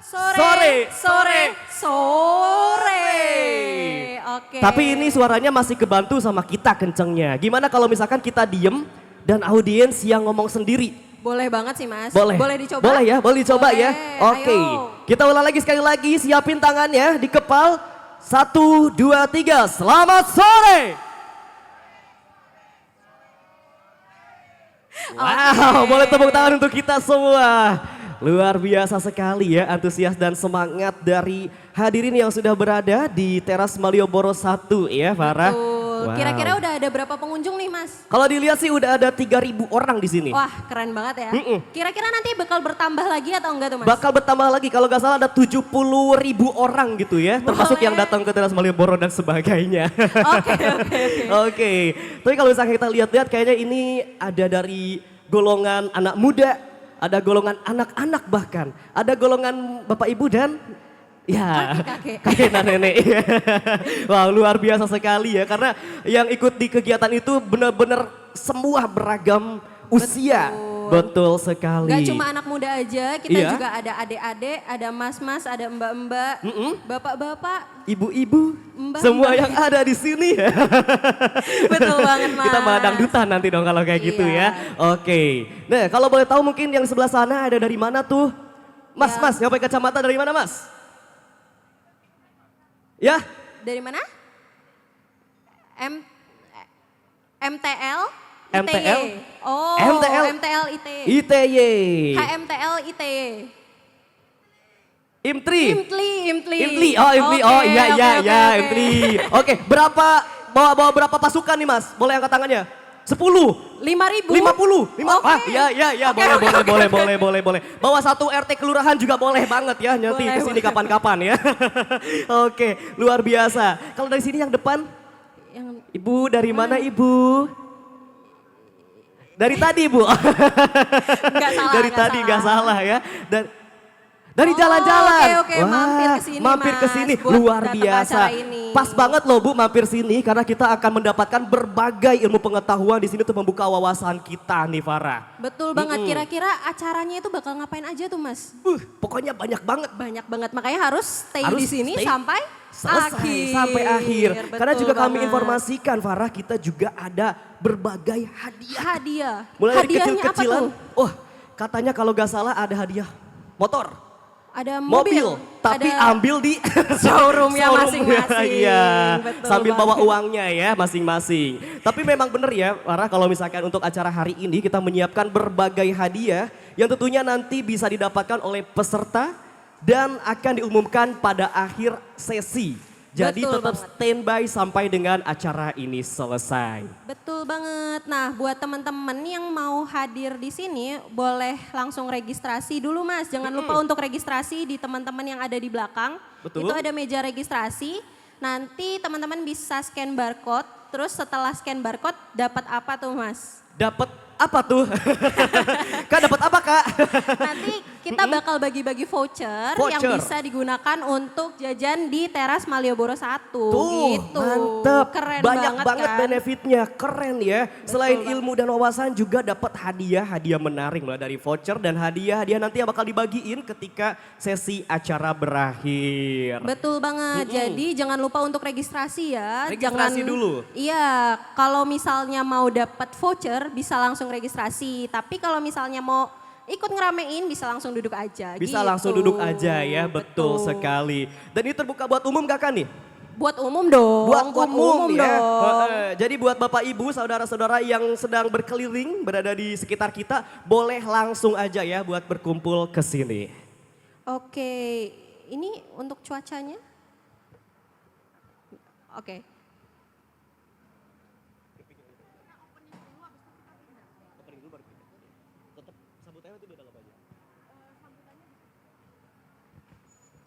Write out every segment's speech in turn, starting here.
sore. Oke. Tapi ini suaranya masih kebantu sama kita kencengnya. Gimana kalau misalkan kita diem dan audiens yang ngomong sendiri? Boleh banget sih Mas. Boleh. Boleh dicoba? Boleh ya, boleh dicoba Boleh, ya. Oke. ayo. Kita ulang lagi sekali lagi, siapin tangannya, dikepal. 1, 2, 3, selamat sore. Wow, boleh tepuk tangan untuk kita semua. Luar biasa sekali ya antusias dan semangat dari hadirin yang sudah berada di teras Malioboro 1 ya Farah. Betul. Wow. Kira-kira udah ada berapa pengunjung nih Mas? Kalau dilihat sih udah ada 3.000 orang di sini. Wah keren banget ya. Kira-kira nanti bakal bertambah lagi atau enggak tuh Mas? Bakal bertambah lagi, kalau nggak salah ada 70.000 orang gitu ya. Termasuk yang datang ke teras Malioboro dan sebagainya. Oke. Oke, tapi kalau misalnya kita lihat-lihat kayaknya ini ada dari golongan anak muda, ada golongan anak-anak bahkan, ada golongan bapak ibu dan ya kakek dan nenek. Wow, luar biasa sekali ya, karena yang ikut di kegiatan itu benar-benar semua beragam usia. Betul sekali. Gak cuma anak muda aja, kita Iya. juga ada adik-adik, ada mas-mas, ada mbak-mbak, bapak-bapak. Ibu-ibu, Mbak, semua mbak. yang ada di sini. Betul banget Mas. Kita malah dangdutan nanti dong kalau kayak gitu Iya. ya. Oke. Nah kalau boleh tahu mungkin yang sebelah sana ada dari mana tuh? Mas, Ya. mas, yang pakai kacamata dari mana mas? Ya? Dari mana? MTL? MTL? ITY. Oh, MTL? MTL ITY. ITY. HMTL ITY. Imtri. Imtli. Imtli. Oh, Imtli. Oke, Oh, iya, iya, oke, iya, oke. Imtli. Oke, bawa berapa pasukan nih mas? Boleh angkat tangannya? 10. 5.000. 50. Oke. Ah, iya, Oke, boleh. Bawa satu RT kelurahan juga boleh banget ya, nanti Boleh, kesini boleh. kapan-kapan ya. Oke, luar biasa. Kalau dari sini yang depan, Yang Ibu dari mana Ibu? Dari tadi Bu. Nggak salah, Dari nggak tadi salah. nggak salah ya. Dari Oh, jalan-jalan. oke, mampir ke sini, Mampir ke Mas, sini. buat Luar datang ke biasa. acara ini. Pas banget loh Bu mampir sini karena kita akan mendapatkan berbagai ilmu pengetahuan di sini untuk membuka wawasan kita nih Farah. betul banget. Kira-kira acaranya itu bakal ngapain aja tuh Mas? Pokoknya banyak banget. Banyak banget, makanya harus stay Harus di sini stay sampai selesai akhir. sampai akhir. Karena Betul juga kami banget. informasikan Farah, kita juga ada berbagai hadiah. Hadiah. Mulai dari Hadiahnya apa kecil-kecilan. tuh? Oh, katanya kalau gak salah ada hadiah motor, Ada mobil, tapi ada ambil di showroomnya showroomnya, masing-masing. Iya, Betul sambil bawa banget. uangnya ya masing-masing. Tapi memang benar ya, Farah, kalau misalkan untuk acara hari ini kita menyiapkan berbagai hadiah yang tentunya nanti bisa didapatkan oleh peserta dan akan diumumkan pada akhir sesi. Jadi Betul tetap banget. standby sampai dengan acara ini selesai. Betul banget. Nah, buat teman-teman yang mau hadir di sini, boleh langsung registrasi dulu, Mas. Jangan lupa untuk registrasi di teman-teman yang ada di belakang. Betul. Itu ada meja registrasi. Nanti teman-teman bisa scan barcode. Terus setelah scan barcode, dapat apa tuh, Mas? Dapat apa tuh? Kak dapat apa Kak? Nanti kita bakal bagi-bagi voucher, yang Voucher. bisa digunakan untuk jajan di teras Malioboro 1. Tuh, gitu. mantep. Keren Banyak banget kan? benefitnya, keren ya. Selain banget. ilmu dan wawasan juga dapat hadiah menarik mulai dari voucher dan hadiah nanti yang bakal dibagiin ketika sesi acara berakhir. Betul banget. Jadi jangan lupa untuk registrasi ya. Registrasi dulu. Iya, kalau misalnya mau dapat voucher bisa langsung registrasi. Tapi kalau misalnya mau ikut ngeramein bisa langsung duduk aja. Bisa gitu. langsung duduk aja ya, betul sekali. Dan ini terbuka buat umum gak kan nih? Buat umum dong. Buat umum ya. dong. Jadi buat Bapak Ibu, saudara-saudara yang sedang berkeliling berada di sekitar kita, boleh langsung aja ya buat berkumpul ke sini. Oke, ini untuk cuacanya? Oke.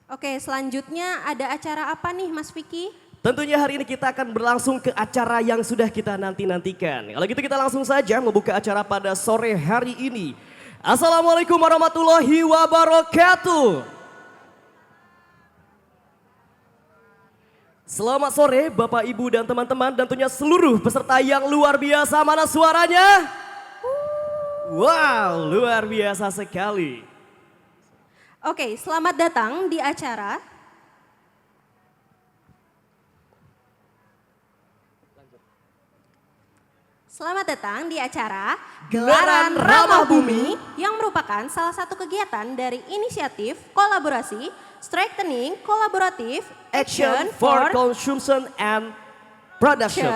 Oke, selanjutnya ada acara apa nih Mas Vicky? Tentunya hari ini kita akan berlangsung ke acara yang sudah kita nanti-nantikan. Kalau gitu kita langsung saja membuka acara pada sore hari ini. Assalamualaikum warahmatullahi wabarakatuh. Selamat sore Bapak Ibu dan teman-teman, dan tentunya seluruh peserta yang luar biasa. Mana suaranya? Wow, luar biasa sekali. Oke, selamat datang di acara Selamat datang di acara Gelaran Ramah Bumi yang merupakan salah satu kegiatan dari inisiatif kolaborasi Strengthening Collaborative Action for Consumption and Production.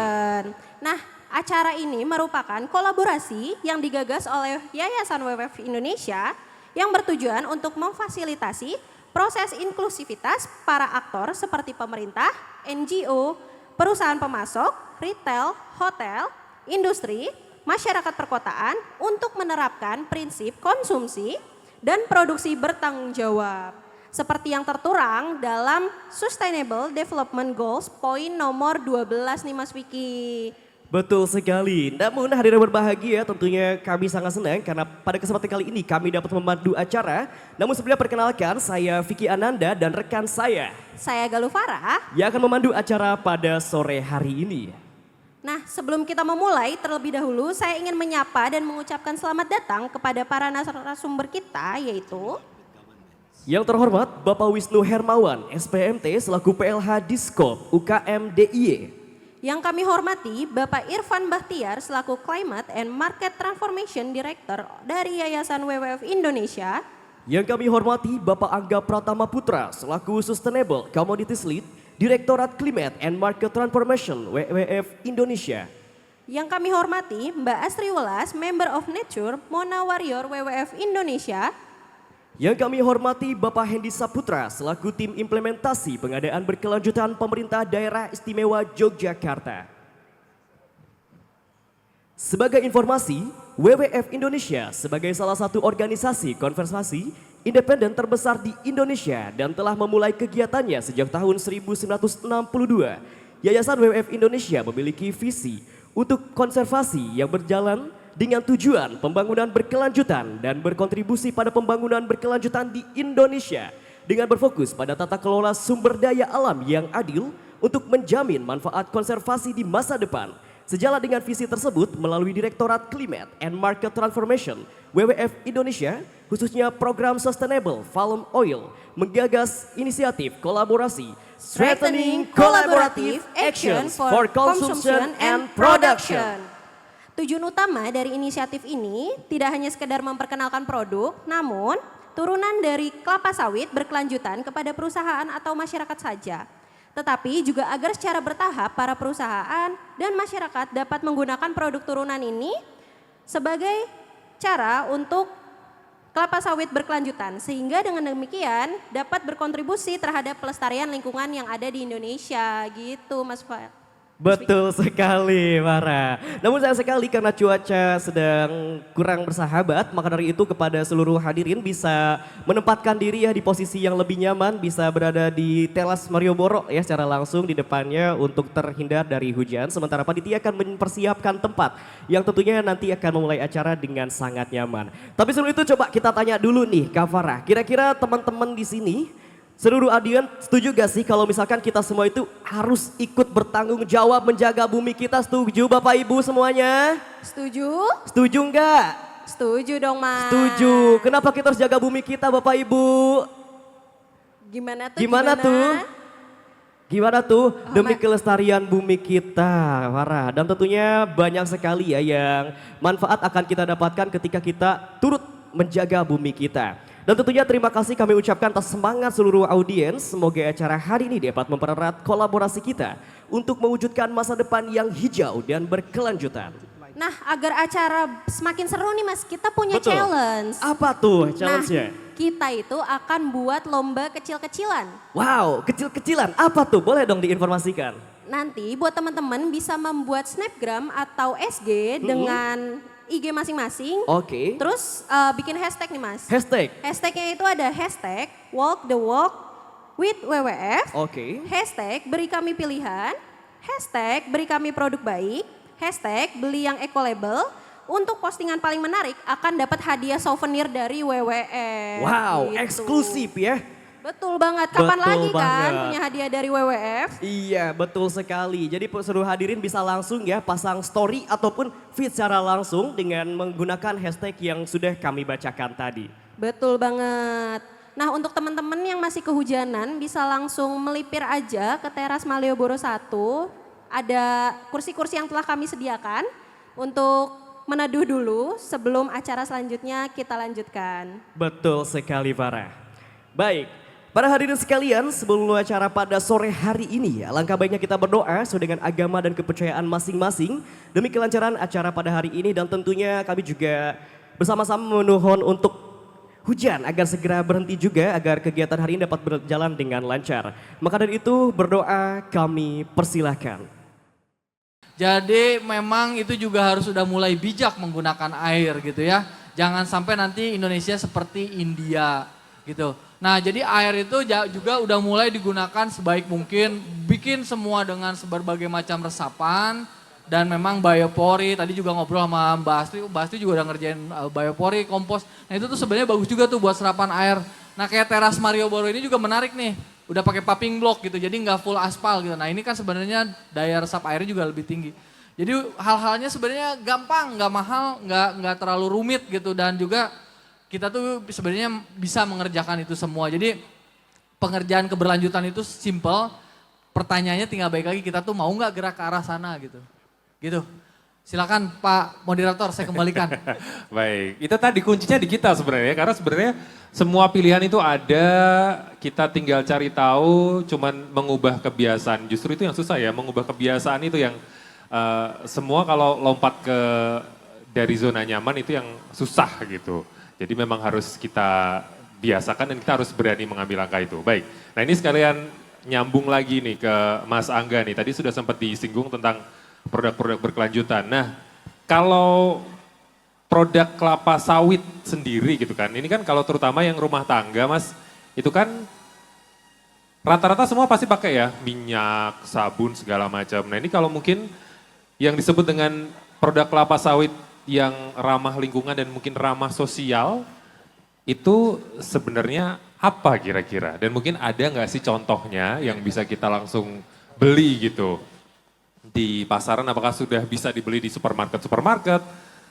Nah, acara ini merupakan kolaborasi yang digagas oleh Yayasan WWF Indonesia yang bertujuan untuk memfasilitasi proses inklusivitas para aktor seperti pemerintah, NGO, perusahaan pemasok, retail, hotel, industri, masyarakat perkotaan untuk menerapkan prinsip konsumsi dan produksi bertanggung jawab. Seperti yang tertuang dalam Sustainable Development Goals poin nomor 12 nih Mas Vicky. Betul sekali. Namun hadirin berbahagia tentunya kami sangat senang karena pada kesempatan kali ini kami dapat memandu acara. Namun sebelumnya perkenalkan saya Vicky Ananda dan rekan saya Galuh Farah yang akan memandu acara pada sore hari ini. Nah, sebelum kita memulai, terlebih dahulu saya ingin menyapa dan mengucapkan selamat datang kepada para narasumber kita, yaitu Yang terhormat Bapak Wisnu Hermawan, SPMT selaku PLH Diskop UKM DIY. Yang kami hormati Bapak Irfan Bahtiar selaku Climate and Market Transformation Director dari Yayasan WWF Indonesia. Yang kami hormati Bapak Angga Pratama Putra selaku Sustainable Commodities Lead Direktorat Climate and Market Transformation WWF Indonesia. Yang kami hormati Mbak Astri Welas, Member of Nature Mona Warrior WWF Indonesia. Yang kami hormati Bapak Hendi Saputra selaku tim implementasi pengadaan berkelanjutan pemerintah daerah istimewa Yogyakarta. Sebagai informasi, WWF Indonesia sebagai salah satu organisasi konservasi independen terbesar di Indonesia dan telah memulai kegiatannya sejak tahun 1962. Yayasan WWF Indonesia memiliki visi untuk konservasi yang berjalan dengan tujuan pembangunan berkelanjutan dan berkontribusi pada pembangunan berkelanjutan di Indonesia dengan berfokus pada tata kelola sumber daya alam yang adil untuk menjamin manfaat konservasi di masa depan. Sejalan dengan visi tersebut melalui Direktorat Climate and Market Transformation WWF Indonesia khususnya program Sustainable Palm Oil menggagas inisiatif kolaborasi Strengthening Collaborative Action for Consumption and Production. Tujuan utama dari inisiatif ini tidak hanya sekedar memperkenalkan produk, namun turunan dari kelapa sawit berkelanjutan kepada perusahaan atau masyarakat saja. Tetapi juga agar secara bertahap para perusahaan dan masyarakat dapat menggunakan produk turunan ini sebagai cara untuk kelapa sawit berkelanjutan. Sehingga dengan demikian dapat berkontribusi terhadap pelestarian lingkungan yang ada di Indonesia gitu Mas Pak. Betul sekali, Mara. Namun sayang sekali karena cuaca sedang kurang bersahabat, maka dari itu kepada seluruh hadirin bisa menempatkan diri ya di posisi yang lebih nyaman, bisa berada di teras Malioboro ya secara langsung di depannya untuk terhindar dari hujan. Sementara panitia akan mempersiapkan tempat yang tentunya nanti akan memulai acara dengan sangat nyaman. Tapi sebelum itu coba kita tanya dulu nih Kak Farah, kira-kira teman-teman di sini seluruh audiens setuju gak sih kalau misalkan kita semua itu harus ikut bertanggung jawab menjaga bumi kita? Setuju Bapak Ibu semuanya? Setuju? Setuju enggak? Setuju dong Mas. Setuju. Kenapa kita harus jaga bumi kita Bapak Ibu? Gimana tuh? Gimana tuh? Demi kelestarian bumi kita, Farah. Dan tentunya banyak sekali ya yang manfaat akan kita dapatkan ketika kita turut menjaga bumi kita. Dan tentunya terima kasih kami ucapkan atas semangat seluruh audiens. Semoga acara hari ini dapat mempererat kolaborasi kita untuk mewujudkan masa depan yang hijau dan berkelanjutan. Nah, agar acara semakin seru nih Mas, kita punya challenge. Apa tuh challenge-nya? Kita itu akan buat lomba kecil-kecilan. Wow, kecil-kecilan. Apa tuh? Boleh dong diinformasikan. Nanti buat teman-teman bisa membuat snapgram atau SG dengan IG masing-masing. Oke. Terus bikin hashtag nih Mas. Hashtag. Hashtagnya itu ada hashtag walk the walk with WWF. Oke. Hashtag beri kami pilihan. Hashtag beri kami produk baik. Hashtag beli yang eco label. Untuk postingan paling menarik akan dapat hadiah souvenir dari WWF. Wow, gitu. eksklusif ya. Betul banget, kapan Betul lagi kan banget. punya hadiah dari WWF? Iya, betul sekali. Jadi seluruh hadirin bisa langsung ya pasang story ataupun feed secara langsung dengan menggunakan hashtag yang sudah kami bacakan tadi. Betul banget. Nah, untuk teman-teman yang masih kehujanan bisa langsung melipir aja ke teras Malioboro 1. Ada kursi-kursi yang telah kami sediakan untuk meneduh dulu sebelum acara selanjutnya kita lanjutkan. Betul sekali Farah. Baik, para hadirin sekalian sebelum acara pada sore hari ini, alangkah baiknya kita berdoa sesuai dengan agama dan kepercayaan masing-masing demi kelancaran acara pada hari ini, dan tentunya kami juga bersama-sama memohon untuk hujan agar segera berhenti juga agar kegiatan hari ini dapat berjalan dengan lancar. Maka dari itu berdoa kami persilahkan. Jadi memang itu juga harus sudah mulai bijak menggunakan air gitu ya. Jangan sampai nanti Indonesia seperti India gitu. Nah jadi air itu juga udah mulai digunakan sebaik mungkin. Bikin semua dengan berbagai macam resapan. Dan memang biopori, tadi juga ngobrol sama Mbak Astri juga udah ngerjain biopori, kompos. Nah itu tuh sebenarnya bagus juga tuh buat serapan air. Nah kayak teras Malioboro ini juga menarik nih. Udah pakai paving block gitu, jadi nggak full aspal gitu. Nah ini kan sebenarnya daya resap airnya juga lebih tinggi. Jadi hal-halnya sebenarnya gampang, nggak mahal, nggak terlalu rumit gitu. Dan juga kita tuh sebenarnya bisa mengerjakan itu semua. Jadi pengerjaan keberlanjutan itu simple. Pertanyaannya tinggal baik lagi, kita tuh mau nggak gerak ke arah sana gitu. Gitu. Silakan Pak Moderator, saya kembalikan. Baik, itu tadi kuncinya di kita sebenarnya, karena sebenarnya semua pilihan itu ada, kita tinggal cari tahu, cuman mengubah kebiasaan. Justru itu yang susah ya, mengubah kebiasaan itu yang semua kalau lompat ke dari zona nyaman itu yang susah gitu. Jadi memang harus kita biasakan dan kita harus berani mengambil langkah itu. Baik, nah ini sekalian nyambung lagi nih ke Mas Angga nih, tadi sudah sempat disinggung tentang produk-produk berkelanjutan. Nah, kalau produk kelapa sawit sendiri gitu kan, ini kan kalau terutama yang rumah tangga Mas, itu kan rata-rata semua pasti pakai ya, minyak, sabun, segala macam. Nah ini kalau mungkin yang disebut dengan produk kelapa sawit yang ramah lingkungan dan mungkin ramah sosial, itu sebenarnya apa kira-kira? Dan mungkin ada nggak sih contohnya yang bisa kita langsung beli gitu? Di pasaran, apakah sudah bisa dibeli di supermarket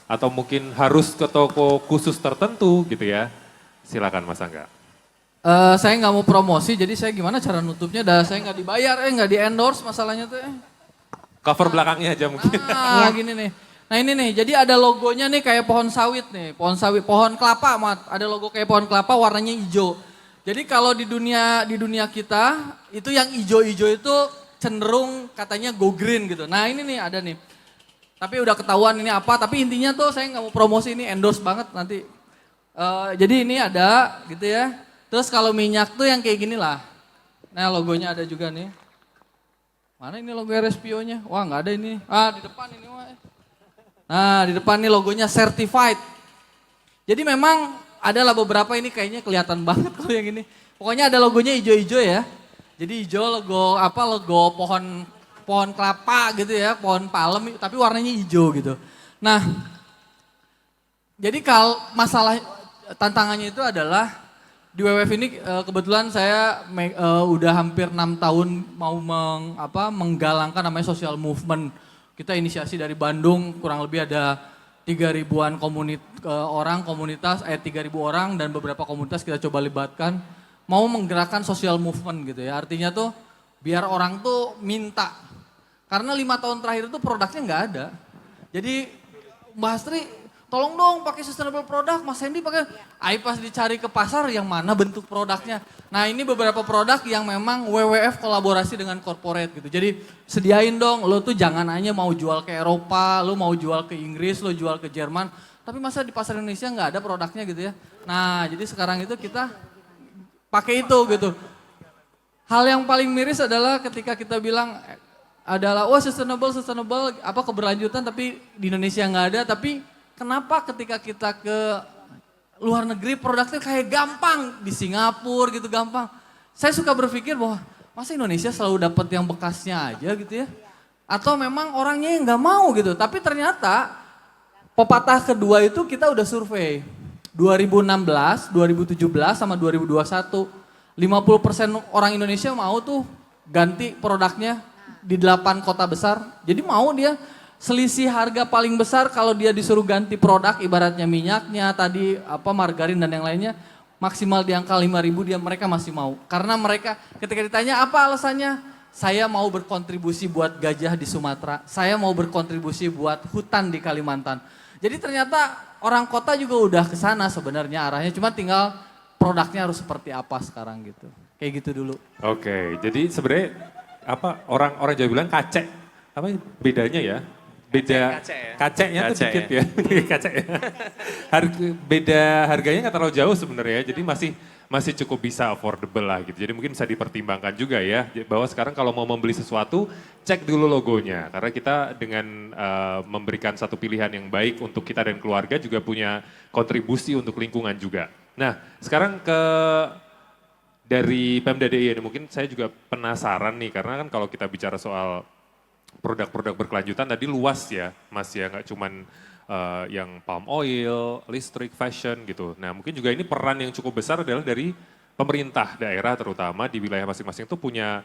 atau mungkin harus ke toko khusus tertentu gitu ya. Silakan Mas Angga. Saya nggak mau promosi, jadi saya gimana cara nutupnya? Saya nggak dibayar, nggak di endorse masalahnya tuh. Cover belakangnya aja mungkin. Nah gini nih. Nah ini nih, jadi ada logonya nih kayak pohon sawit nih. Pohon kelapa, Mat. Ada logo kayak pohon kelapa warnanya hijau. Jadi kalau di dunia kita, itu yang hijau-hijau itu cenderung katanya go green gitu. Nah ini nih ada nih. Tapi udah ketahuan ini apa, tapi intinya tuh saya nggak mau promosi, ini endorse banget nanti. Jadi ini ada gitu ya. Terus kalau minyak tuh yang kayak gini lah. Nah logonya ada juga nih. Mana ini logo RSPO-nya? Wah nggak ada ini. Di depan ini. Nah di depan nih logonya certified. Jadi memang adalah beberapa ini kayaknya kelihatan banget kalau yang ini. Pokoknya ada logonya hijau-hijau ya. Jadi hijau logo pohon kelapa gitu ya, pohon palem tapi warnanya hijau gitu. Nah, jadi kalau masalah tantangannya itu adalah di WWF ini kebetulan saya udah hampir 6 tahun mau menggalangkan namanya social movement. Kita inisiasi dari Bandung, kurang lebih ada 3.000-an komunitas, 3.000 orang dan beberapa komunitas kita coba libatkan. Mau menggerakkan social movement gitu ya. Artinya tuh biar orang tuh minta. Karena 5 tahun terakhir itu produknya nggak ada. Jadi Mbak Astri tolong dong pakai sustainable product, Mas Hendy pakai. Pas dicari ke pasar yang mana bentuk produknya. Nah ini beberapa produk yang memang WWF kolaborasi dengan corporate gitu. Jadi sediain dong, lo tuh jangan hanya mau jual ke Eropa, lo mau jual ke Inggris, lo jual ke Jerman. Tapi masa di pasar Indonesia nggak ada produknya gitu ya. Nah jadi sekarang itu kita pakai itu gitu. Hal yang paling miris adalah ketika kita bilang adalah sustainable keberlanjutan tapi di Indonesia nggak ada. Tapi kenapa ketika kita ke luar negeri produknya kayak gampang, di Singapura gitu gampang. Saya suka berpikir bahwa masa Indonesia selalu dapat yang bekasnya aja gitu ya. Atau memang orangnya yang nggak mau gitu. Tapi ternyata pepatah kedua itu kita udah survei. 2016, 2017 sama 2021. 50% orang Indonesia mau tuh ganti produknya di 8 kota besar. Jadi mau dia selisih harga paling besar kalau dia disuruh ganti produk ibaratnya minyaknya tadi margarin dan yang lainnya. maksimal di angka 5.000 mereka masih mau. Karena mereka ketika ditanya apa alasannya, saya mau berkontribusi buat gajah di Sumatera, saya mau berkontribusi buat hutan di Kalimantan. Jadi ternyata orang kota juga udah ke sana sebenarnya arahnya, cuma tinggal produknya harus seperti apa sekarang gitu. Kayak gitu dulu. Oke, jadi sebenarnya apa orang Jawa bilang kacek, apa bedanya ya? Beda kaceknya tuh dikit ya, kacek ya. Beda harganya nggak terlalu jauh sebenarnya, jadi masih cukup bisa affordable lah gitu. Jadi mungkin bisa dipertimbangkan juga ya, bahwa sekarang kalau mau membeli sesuatu, cek dulu logonya. Karena kita dengan memberikan satu pilihan yang baik untuk kita dan keluarga juga punya kontribusi untuk lingkungan juga. Nah sekarang dari Pemda DIY ini mungkin saya juga penasaran nih, karena kan kalau kita bicara soal produk-produk berkelanjutan tadi luas ya Mas ya, nggak cuman yang palm oil, listrik, fashion gitu. Nah mungkin juga ini peran yang cukup besar adalah dari pemerintah daerah terutama di wilayah masing-masing itu punya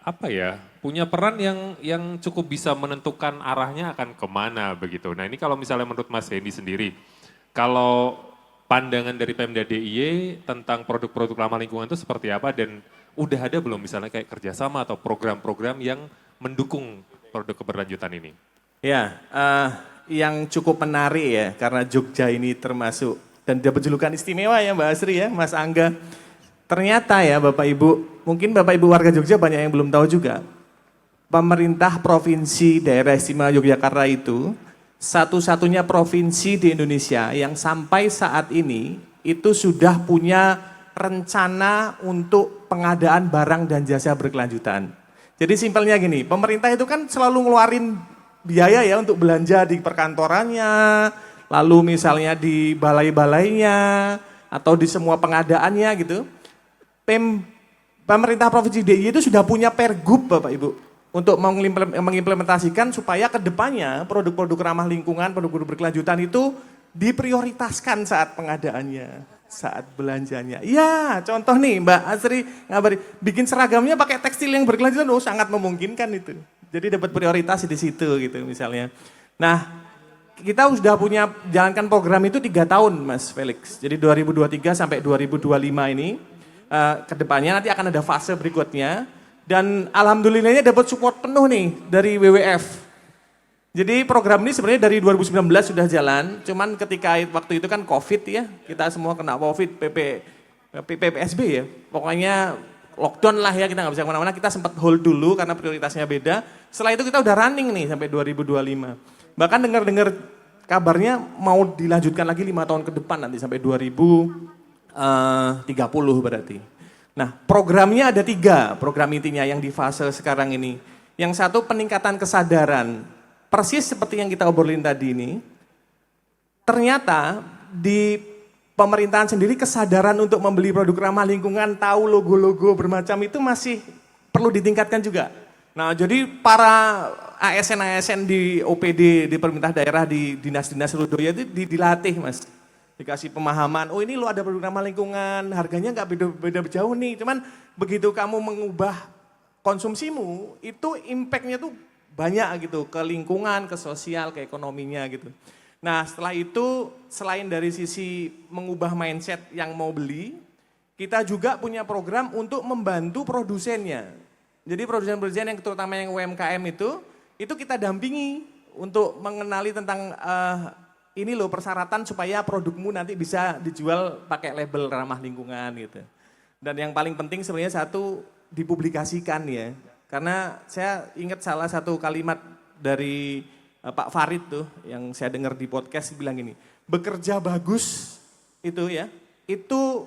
apa ya, punya peran yang cukup bisa menentukan arahnya akan kemana begitu. Nah ini kalau misalnya menurut Mas Hendy sendiri, kalau pandangan dari Pemda DIY tentang produk-produk ramah lingkungan itu seperti apa dan udah ada belum misalnya kayak kerjasama atau program-program yang mendukung produk keberlanjutan ini? Ya, yang cukup menarik ya, karena Jogja ini termasuk dan dapat julukan istimewa ya Mbak Asri ya, Mas Angga. Ternyata ya Bapak Ibu, mungkin Bapak Ibu warga Jogja banyak yang belum tahu juga. Pemerintah Provinsi Daerah Istimewa Yogyakarta itu satu-satunya provinsi di Indonesia yang sampai saat ini itu sudah punya rencana untuk pengadaan barang dan jasa berkelanjutan. Jadi simpelnya gini, pemerintah itu kan selalu ngeluarin biaya ya untuk belanja di perkantorannya, lalu misalnya di balai-balainya, atau di semua pengadaannya gitu. Pemerintah Provinsi DIY itu sudah punya pergub Bapak Ibu, untuk mengimplementasikan supaya ke depannya produk-produk ramah lingkungan, produk-produk berkelanjutan itu diprioritaskan saat pengadaannya, saat belanjanya. Ya, contoh nih Mbak Asri ngabari, bikin seragamnya pakai tekstil yang berkelanjutan, sangat memungkinkan itu. Jadi dapat prioritas di situ gitu misalnya. Nah, kita sudah punya jalankan program itu 3 tahun Mas Felix. Jadi 2023 sampai 2025 ini, ke depannya nanti akan ada fase berikutnya. Dan alhamdulillahnya dapat support penuh nih dari WWF. Jadi program ini sebenarnya dari 2019 sudah jalan, cuman ketika waktu itu kan COVID ya, kita semua kena COVID, PPSB ya, pokoknya lockdown lah ya, kita nggak bisa kemana-mana, kita sempat hold dulu karena prioritasnya beda. Setelah itu kita udah running nih sampai 2025. Bahkan dengar-dengar kabarnya mau dilanjutkan lagi 5 tahun ke depan nanti sampai 2030 berarti. Nah programnya ada 3, program intinya yang di fase sekarang ini. Yang satu peningkatan kesadaran. Persis seperti yang kita obrolin tadi ini, ternyata di pemerintahan sendiri kesadaran untuk membeli produk ramah lingkungan, tahu logo-logo bermacam itu masih perlu ditingkatkan juga. Nah jadi para ASN-ASN di OPD, di pemerintah daerah, di dinas-dinas seluruh Doya itu dilatih Mas. Dikasih pemahaman, oh ini lo ada produk ramah lingkungan, harganya nggak beda-beda jauh nih, cuman begitu kamu mengubah konsumsimu, itu impact-nya tuh banyak gitu, ke lingkungan, ke sosial, ke ekonominya gitu. Nah setelah itu, selain dari sisi mengubah mindset yang mau beli, kita juga punya program untuk membantu produsennya. Jadi produsen-produsen yang terutama yang UMKM itu kita dampingi untuk mengenali tentang ini loh persyaratan supaya produkmu nanti bisa dijual pakai label ramah lingkungan gitu. Dan yang paling penting sebenarnya satu, dipublikasikan ya. Karena saya ingat salah satu kalimat dari Pak Farid tuh yang saya dengar di podcast bilang gini, bekerja bagus itu ya, itu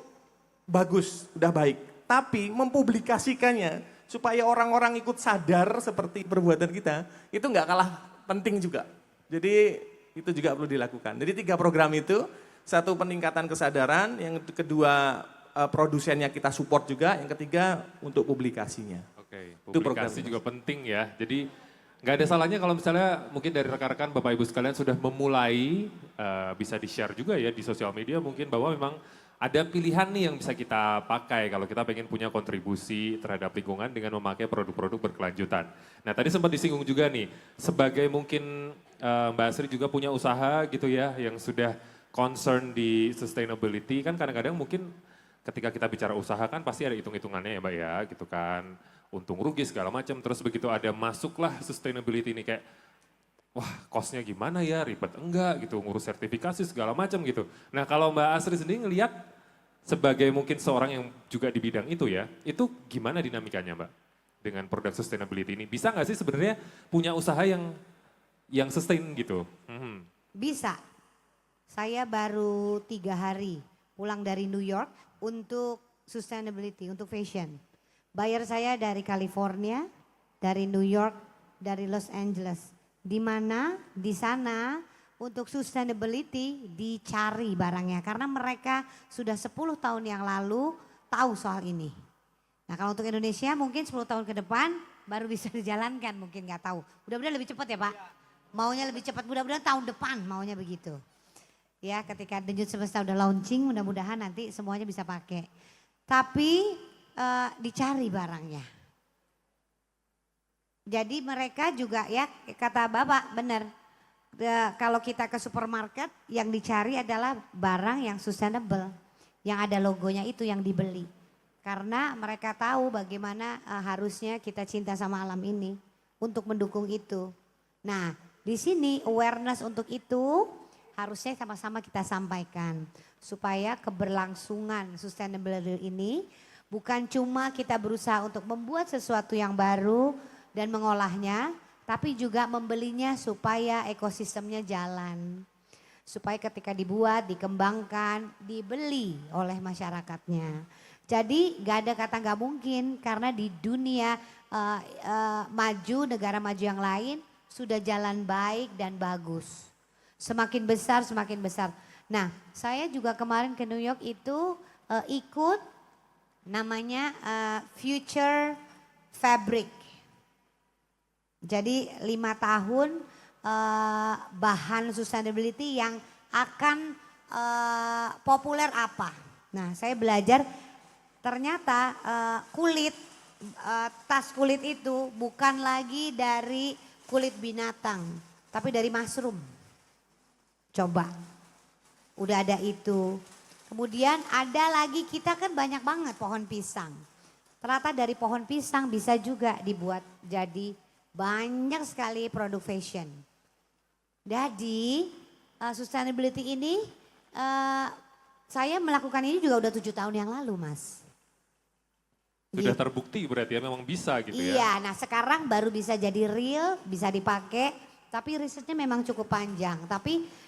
bagus, udah baik. Tapi mempublikasikannya supaya orang-orang ikut sadar seperti perbuatan kita, itu nggak kalah penting juga. Jadi itu juga perlu dilakukan. Jadi 3 program itu, satu peningkatan kesadaran, yang kedua produsennya kita support juga, yang ketiga untuk publikasinya. Oke, publikasi juga penting ya. Jadi nggak ada salahnya kalau misalnya mungkin dari rekan-rekan Bapak Ibu sekalian sudah memulai, bisa di-share juga ya di sosial media mungkin bahwa memang ada pilihan nih yang bisa kita pakai kalau kita pengen punya kontribusi terhadap lingkungan dengan memakai produk-produk berkelanjutan. Nah tadi sempat disinggung juga nih, sebagai mungkin Mbak Asri juga punya usaha gitu ya yang sudah concern di sustainability kan kadang-kadang mungkin ketika kita bicara usaha kan pasti ada hitung-hitungannya ya Mbak ya gitu kan. Untung rugi segala macam, terus begitu ada masuklah sustainability ini kayak wah costnya gimana ya, ribet enggak gitu, ngurus sertifikasi segala macam gitu. Nah kalau Mbak Asri sendiri ngelihat sebagai mungkin seorang yang juga di bidang itu ya, itu gimana dinamikanya Mbak dengan produk sustainability ini? Bisa nggak sih sebenarnya punya usaha yang sustain gitu? Bisa. Saya baru 3 hari pulang dari New York untuk sustainability, untuk fashion. Buyer saya dari California, dari New York, dari Los Angeles. Di mana di sana untuk sustainability dicari barangnya. Karena mereka sudah 10 tahun yang lalu tahu soal ini. Nah kalau untuk Indonesia mungkin 10 tahun ke depan baru bisa dijalankan, mungkin nggak tahu. Mudah-mudahan lebih cepat ya Pak. Maunya lebih cepat, mudah-mudahan tahun depan maunya begitu. Ya ketika Denyut Semesta udah launching mudah-mudahan nanti semuanya bisa pakai. Tapi dicari barangnya. Jadi mereka juga ya kata Bapak benar. Kalau kita ke supermarket yang dicari adalah barang yang sustainable. Yang ada logonya itu yang dibeli. Karena mereka tahu bagaimana harusnya kita cinta sama alam ini. Untuk mendukung itu. Nah di sini awareness untuk itu harusnya sama-sama kita sampaikan. Supaya keberlangsungan sustainability ini bukan cuma kita berusaha untuk membuat sesuatu yang baru dan mengolahnya, tapi juga membelinya supaya ekosistemnya jalan. Supaya ketika dibuat, dikembangkan, dibeli oleh masyarakatnya. Jadi gak ada kata gak mungkin karena di dunia maju, negara maju yang lain sudah jalan baik dan bagus. Semakin besar, semakin besar. Nah saya juga kemarin ke New York itu ikut namanya Future Fabric. Jadi 5 tahun bahan sustainability yang akan populer apa. Nah saya belajar ternyata kulit, tas kulit itu bukan lagi dari kulit binatang. Tapi dari mushroom. Coba, udah ada itu. Kemudian ada lagi kita kan banyak banget pohon pisang. Ternyata dari pohon pisang bisa juga dibuat jadi banyak sekali produk fashion. Jadi sustainability ini saya melakukan ini juga udah 7 tahun yang lalu Mas. Sudah terbukti berarti ya memang bisa gitu ya. Iya, nah sekarang baru bisa jadi real, bisa dipakai. Tapi risetnya memang cukup panjang. Tapi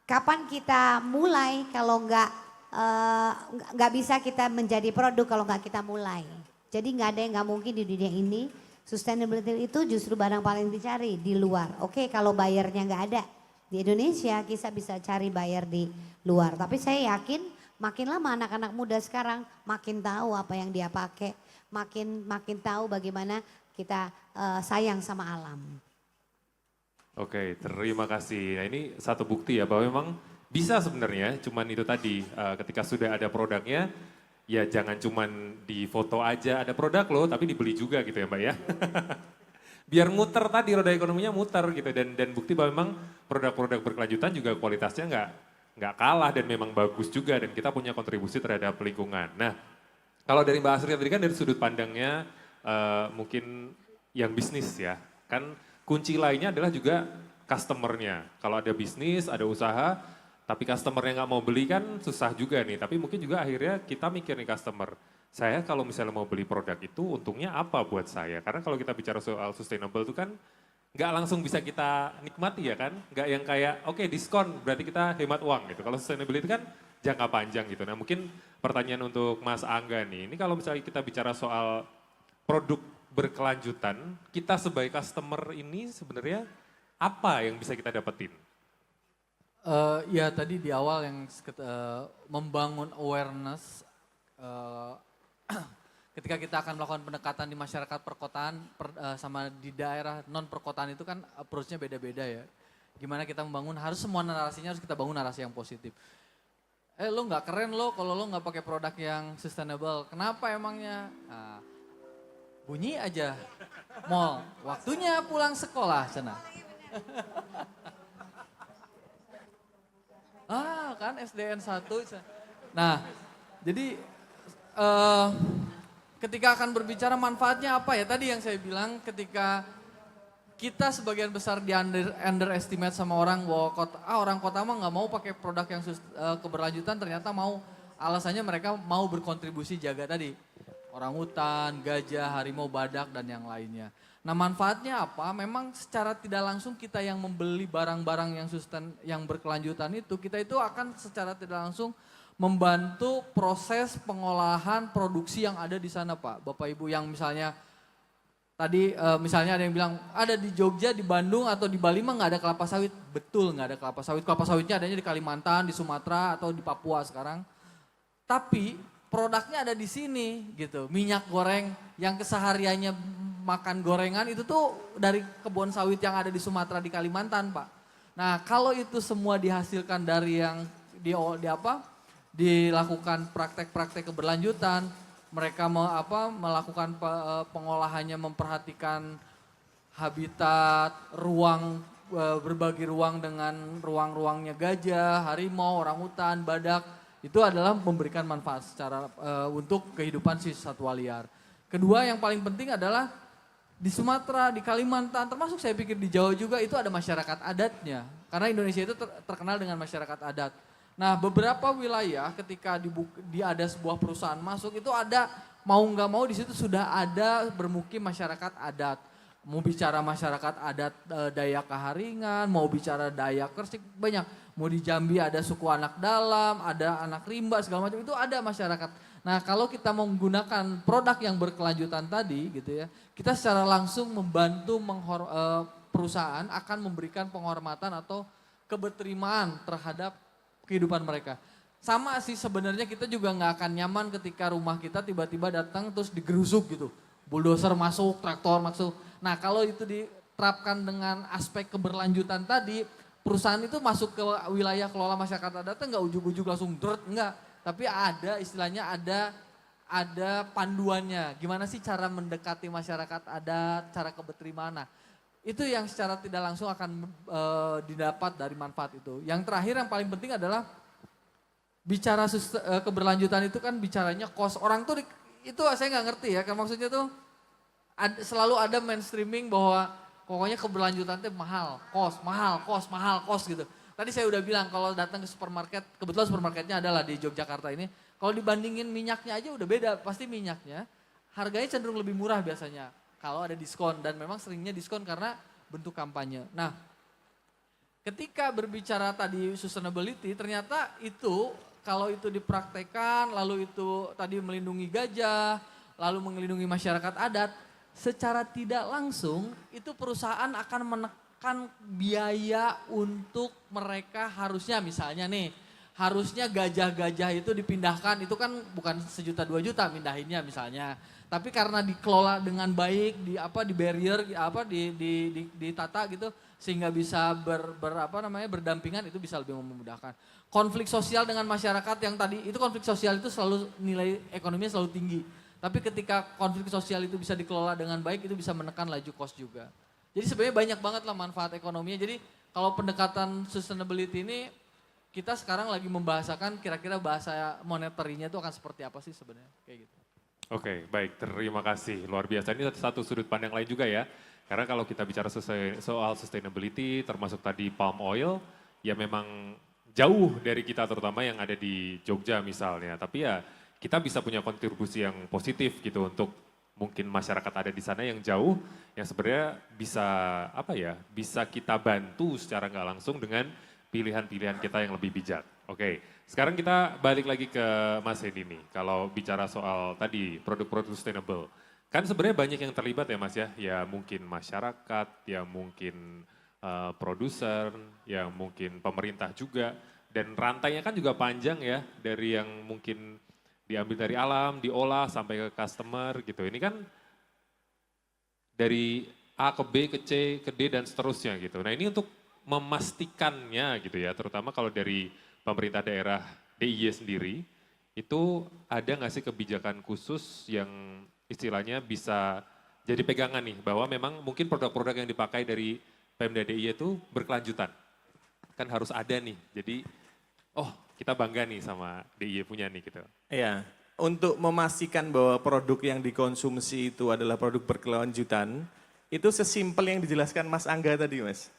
kapan kita mulai kalau nggak bisa kita menjadi produk kalau nggak kita mulai. Jadi nggak ada yang nggak mungkin di dunia ini. Sustainability itu justru barang paling dicari di luar. Oke kalau bayarnya nggak ada di Indonesia kita bisa cari bayar di luar. Tapi saya yakin makin lama anak-anak muda sekarang makin tahu apa yang dia pakai, makin tahu bagaimana kita sayang sama alam. Oke, terima kasih. Nah ini satu bukti ya bahwa memang bisa sebenarnya, cuman itu tadi ketika sudah ada produknya, ya jangan cuman di foto aja ada produk loh, tapi dibeli juga gitu ya Mbak ya. Biar muter tadi, roda ekonominya muter gitu dan bukti bahwa memang produk-produk berkelanjutan juga kualitasnya nggak kalah dan memang bagus juga dan kita punya kontribusi terhadap lingkungan. Nah, kalau dari Mbak Asri tadi kan dari sudut pandangnya mungkin yang bisnis ya, kan kunci lainnya adalah juga customer-nya. Kalau ada bisnis, ada usaha, tapi customer-nya nggak mau beli kan susah juga nih. Tapi mungkin juga akhirnya kita mikir nih customer, saya kalau misalnya mau beli produk itu untungnya apa buat saya? Karena kalau kita bicara soal sustainable itu kan nggak langsung bisa kita nikmati ya kan? Nggak yang kayak oke, diskon berarti kita hemat uang gitu. Kalau sustainability kan jangka panjang gitu. Nah mungkin pertanyaan untuk Mas Angga nih, ini kalau misalnya kita bicara soal produk berkelanjutan, kita sebagai customer ini sebenarnya apa yang bisa kita dapetin? Ya tadi di awal yang membangun awareness ketika kita akan melakukan pendekatan di masyarakat perkotaan sama di daerah non perkotaan itu kan approach-nya beda-beda ya. Gimana kita membangun, harus semua narasinya harus kita bangun narasi yang positif. Lo nggak keren lo kalau lo nggak pakai produk yang sustainable. Kenapa emangnya? Nah, bunyi aja mall, waktunya pulang sekolah sana. Kan SDN 1. Nah, jadi ketika akan berbicara manfaatnya apa ya? Tadi yang saya bilang ketika kita sebagian besar di underestimate sama orang bahwa orang kota mah nggak mau pakai produk yang keberlanjutan, ternyata mau, alasannya mereka mau berkontribusi jaga tadi. Orang hutan, gajah, harimau, badak dan yang lainnya. Nah, manfaatnya apa? Memang secara tidak langsung kita yang membeli barang-barang yang berkelanjutan itu, kita itu akan secara tidak langsung membantu proses pengolahan produksi yang ada di sana, Pak. Bapak Ibu, yang misalnya tadi misalnya ada yang bilang ada di Jogja, di Bandung atau di Bali mah nggak ada kelapa sawit. Betul, nggak ada kelapa sawit. Kelapa sawitnya adanya di Kalimantan, di Sumatera atau di Papua sekarang. Tapi produknya ada di sini gitu. Minyak goreng yang kesehariannya makan gorengan itu tuh dari kebun sawit yang ada di Sumatera, di Kalimantan, Pak. Nah, kalau itu semua dihasilkan dari yang dilakukan praktek-praktek keberlanjutan, mereka melakukan pengolahannya, memperhatikan habitat, berbagi ruang dengan ruang-ruangnya gajah, harimau, orangutan, badak. Itu adalah memberikan manfaat secara untuk kehidupan si satwa liar. Kedua yang paling penting adalah di Sumatera, di Kalimantan, termasuk saya pikir di Jawa juga itu ada masyarakat adatnya. Karena Indonesia itu terkenal dengan masyarakat adat. Nah, beberapa wilayah ketika ada sebuah perusahaan masuk itu ada, mau nggak mau di situ sudah ada bermukim masyarakat adat. Mau bicara masyarakat adat Dayak Kaharingan, mau bicara Dayak Kersik, banyak. Mau di Jambi ada suku anak dalam, ada anak rimba, segala macam, itu ada masyarakat. Nah, kalau kita mau menggunakan produk yang berkelanjutan tadi gitu ya, kita secara langsung membantu perusahaan akan memberikan penghormatan atau keberterimaan terhadap kehidupan mereka. Sama sih sebenarnya, kita juga nggak akan nyaman ketika rumah kita tiba-tiba datang terus digerusuk gitu. Bulldozer masuk, traktor masuk. Nah, kalau itu diterapkan dengan aspek keberlanjutan tadi, perusahaan itu masuk ke wilayah kelola masyarakat adatnya nggak ujuk-ujuk langsung enggak. Tapi ada istilahnya, ada panduannya. Gimana sih cara mendekati masyarakat adat, cara keberterimaan. Nah, itu yang secara tidak langsung akan didapat dari manfaat itu. Yang terakhir yang paling penting adalah bicara keberlanjutan itu kan bicaranya cost. Orang tuh itu saya nggak ngerti ya, kan maksudnya tuh selalu ada mainstreaming bahwa pokoknya keberlanjutan itu mahal, cost gitu. Tadi saya udah bilang kalau datang ke supermarket, kebetulan supermarketnya adalah di Yogyakarta ini, kalau dibandingin minyaknya aja udah beda, pasti minyaknya harganya cenderung lebih murah biasanya kalau ada diskon, dan memang seringnya diskon karena bentuk kampanye. Nah, ketika berbicara tadi sustainability, ternyata itu kalau itu dipraktekkan, lalu itu tadi melindungi gajah, lalu melindungi masyarakat adat, secara tidak langsung itu perusahaan akan menekan biaya untuk mereka. Harusnya misalnya nih, harusnya gajah-gajah itu dipindahkan, itu kan bukan 1 juta 2 juta mindahinnya misalnya. Tapi karena dikelola dengan baik, di barrier, ditata gitu, sehingga bisa berdampingan, itu bisa lebih memudahkan. Konflik sosial dengan masyarakat yang tadi, itu konflik sosial itu selalu nilai ekonominya selalu tinggi. Tapi ketika konflik sosial itu bisa dikelola dengan baik, itu bisa menekan laju cost juga. Jadi sebenarnya banyak banget lah manfaat ekonominya. Jadi kalau pendekatan sustainability ini, kita sekarang lagi membahasakan kira-kira bahasa monetarinya itu akan seperti apa sih sebenarnya, kayak gitu. Oke, baik, terima kasih. Luar biasa, ini satu sudut pandang lain juga ya. Karena kalau kita bicara soal sustainability, termasuk tadi palm oil, ya memang jauh dari kita, terutama yang ada di Jogja misalnya. Tapi ya kita bisa punya kontribusi yang positif gitu untuk mungkin masyarakat ada di sana yang jauh, yang sebenarnya bisa kita bantu secara nggak langsung dengan pilihan-pilihan kita yang lebih bijak. Oke, sekarang kita balik lagi ke Mas Hendy nih. Kalau bicara soal tadi produk-produk sustainable, kan sebenarnya banyak yang terlibat ya Mas ya. Ya mungkin masyarakat, ya mungkin produser, ya mungkin pemerintah juga. Dan rantainya kan juga panjang ya, dari yang mungkin diambil dari alam, diolah sampai ke customer gitu. Ini kan dari A ke B ke C ke D dan seterusnya gitu. Nah ini untuk memastikannya gitu ya, terutama kalau dari pemerintah daerah DIY sendiri, itu ada nggak sih kebijakan khusus yang istilahnya bisa jadi pegangan nih, bahwa memang mungkin produk-produk yang dipakai dari Pemda DIY itu berkelanjutan. Kan harus ada nih, jadi oh kita bangga nih sama DIY punya nih gitu. Iya, untuk memastikan bahwa produk yang dikonsumsi itu adalah produk berkelanjutan, itu sesimpel yang dijelaskan Mas Angga tadi, Mas.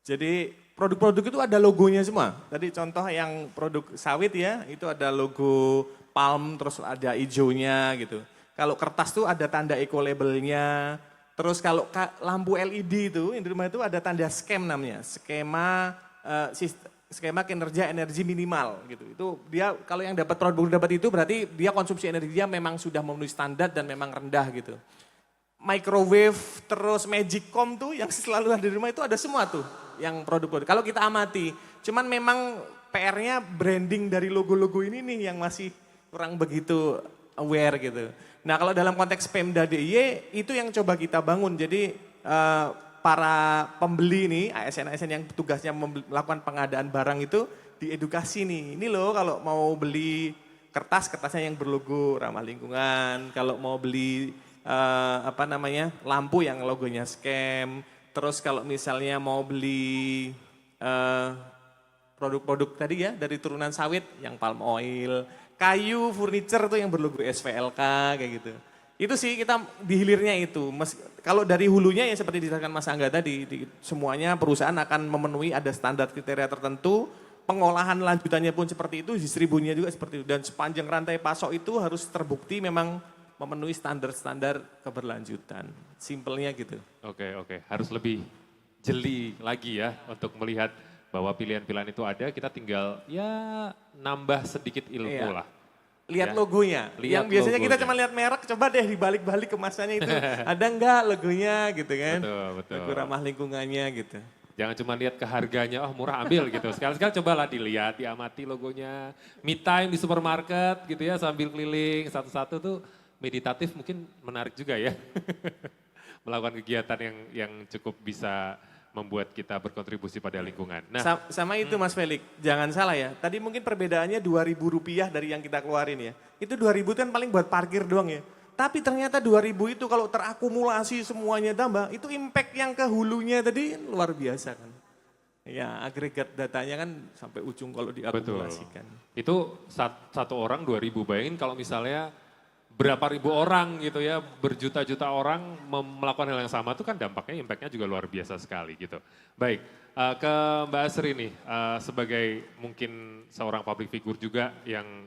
Jadi produk-produk itu ada logonya semua. Tadi contoh yang produk sawit ya, itu ada logo palm, terus ada hijaunya gitu. Kalau kertas tuh ada tanda eco-labelnya. Terus kalau lampu LED itu, di rumah itu ada tanda SKEM namanya, skema kinerja energi minimal gitu. Itu dia kalau yang dapat produk dapat itu berarti dia konsumsi energinya memang sudah memenuhi standar dan memang rendah gitu. Microwave terus Magicom tuh yang selalu ada di rumah itu ada semua tuh yang produk-produk. Kalau kita amati, cuman memang PR-nya branding dari logo-logo ini nih yang masih kurang begitu aware gitu. Nah kalau dalam konteks Pemda DIY itu yang coba kita bangun. Jadi para pembeli nih, ASN-ASN yang tugasnya melakukan pengadaan barang itu diedukasi nih. Ini loh kalau mau beli kertasnya yang berlogo ramah lingkungan. Kalau mau beli lampu yang logonya SKEM. Terus kalau misalnya mau beli produk-produk tadi ya dari turunan sawit yang palm oil. Kayu, furniture tuh yang berlogo SVLK kayak gitu. Itu sih kita di hilirnya itu. Kalau dari hulunya ya seperti dijelaskan Mas Angga tadi, semuanya perusahaan akan memenuhi ada standar kriteria tertentu, pengolahan lanjutannya pun seperti itu, distribusinya juga seperti itu. Dan sepanjang rantai pasok itu harus terbukti memang memenuhi standar-standar keberlanjutan. Simpelnya gitu. Oke, harus lebih jeli lagi ya untuk melihat bahwa pilihan-pilihan itu ada, kita tinggal ya nambah sedikit ilmu lah. Lihat Ya. logonya. Lihat yang biasanya kita logonya. cuma lihat merek, coba deh dibalik-balik kemasannya itu. Ada enggak logonya gitu kan. Betul. Logo ramah lingkungannya gitu. Jangan cuma lihat ke harganya, oh murah ambil gitu. Sekali-sekali cobalah dilihat, diamati logonya. Me time di supermarket gitu ya sambil keliling satu-satu tuh meditatif mungkin menarik juga ya. Melakukan kegiatan yang cukup bisa membuat kita berkontribusi pada lingkungan. Nah, Sama itu Mas Felix, jangan salah ya. Tadi mungkin perbedaannya Rp2.000 dari yang kita keluarin ya. Itu 2.000 itu kan paling buat parkir doang ya. Tapi ternyata 2.000 itu kalau terakumulasi semuanya tambah, itu impact yang ke hulunya tadi luar biasa kan. Ya agregat datanya kan sampai ujung kalau diakumulasikan. itu satu orang 2.000, bayangin kalau misalnya berapa ribu orang gitu ya, berjuta-juta orang melakukan hal yang sama itu kan dampaknya, impactnya juga luar biasa sekali gitu. Baik, ke Mbak Asri nih, sebagai mungkin seorang public figure juga yang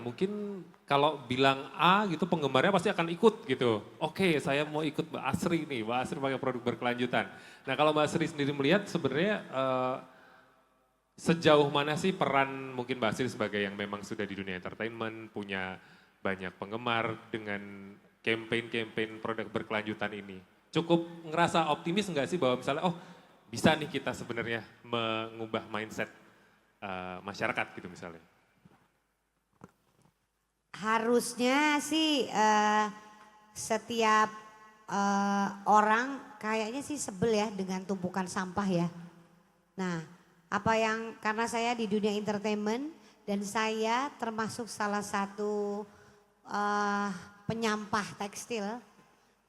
mungkin kalau bilang A gitu penggemarnya pasti akan ikut gitu. Oke, saya mau ikut Mbak Asri nih, Mbak Asri pakai produk berkelanjutan. Nah kalau Mbak Asri sendiri melihat sebenarnya sejauh mana sih peran mungkin Mbak Asri sebagai yang memang sudah di dunia entertainment, punya banyak penggemar dengan campaign-campaign produk berkelanjutan ini. Cukup ngerasa optimis nggak sih bahwa misalnya bisa nih kita sebenarnya mengubah mindset masyarakat gitu misalnya? Harusnya sih setiap orang kayaknya sih sebel ya dengan tumpukan sampah ya. Nah, karena saya di dunia entertainment dan saya termasuk salah satu penyampah tekstil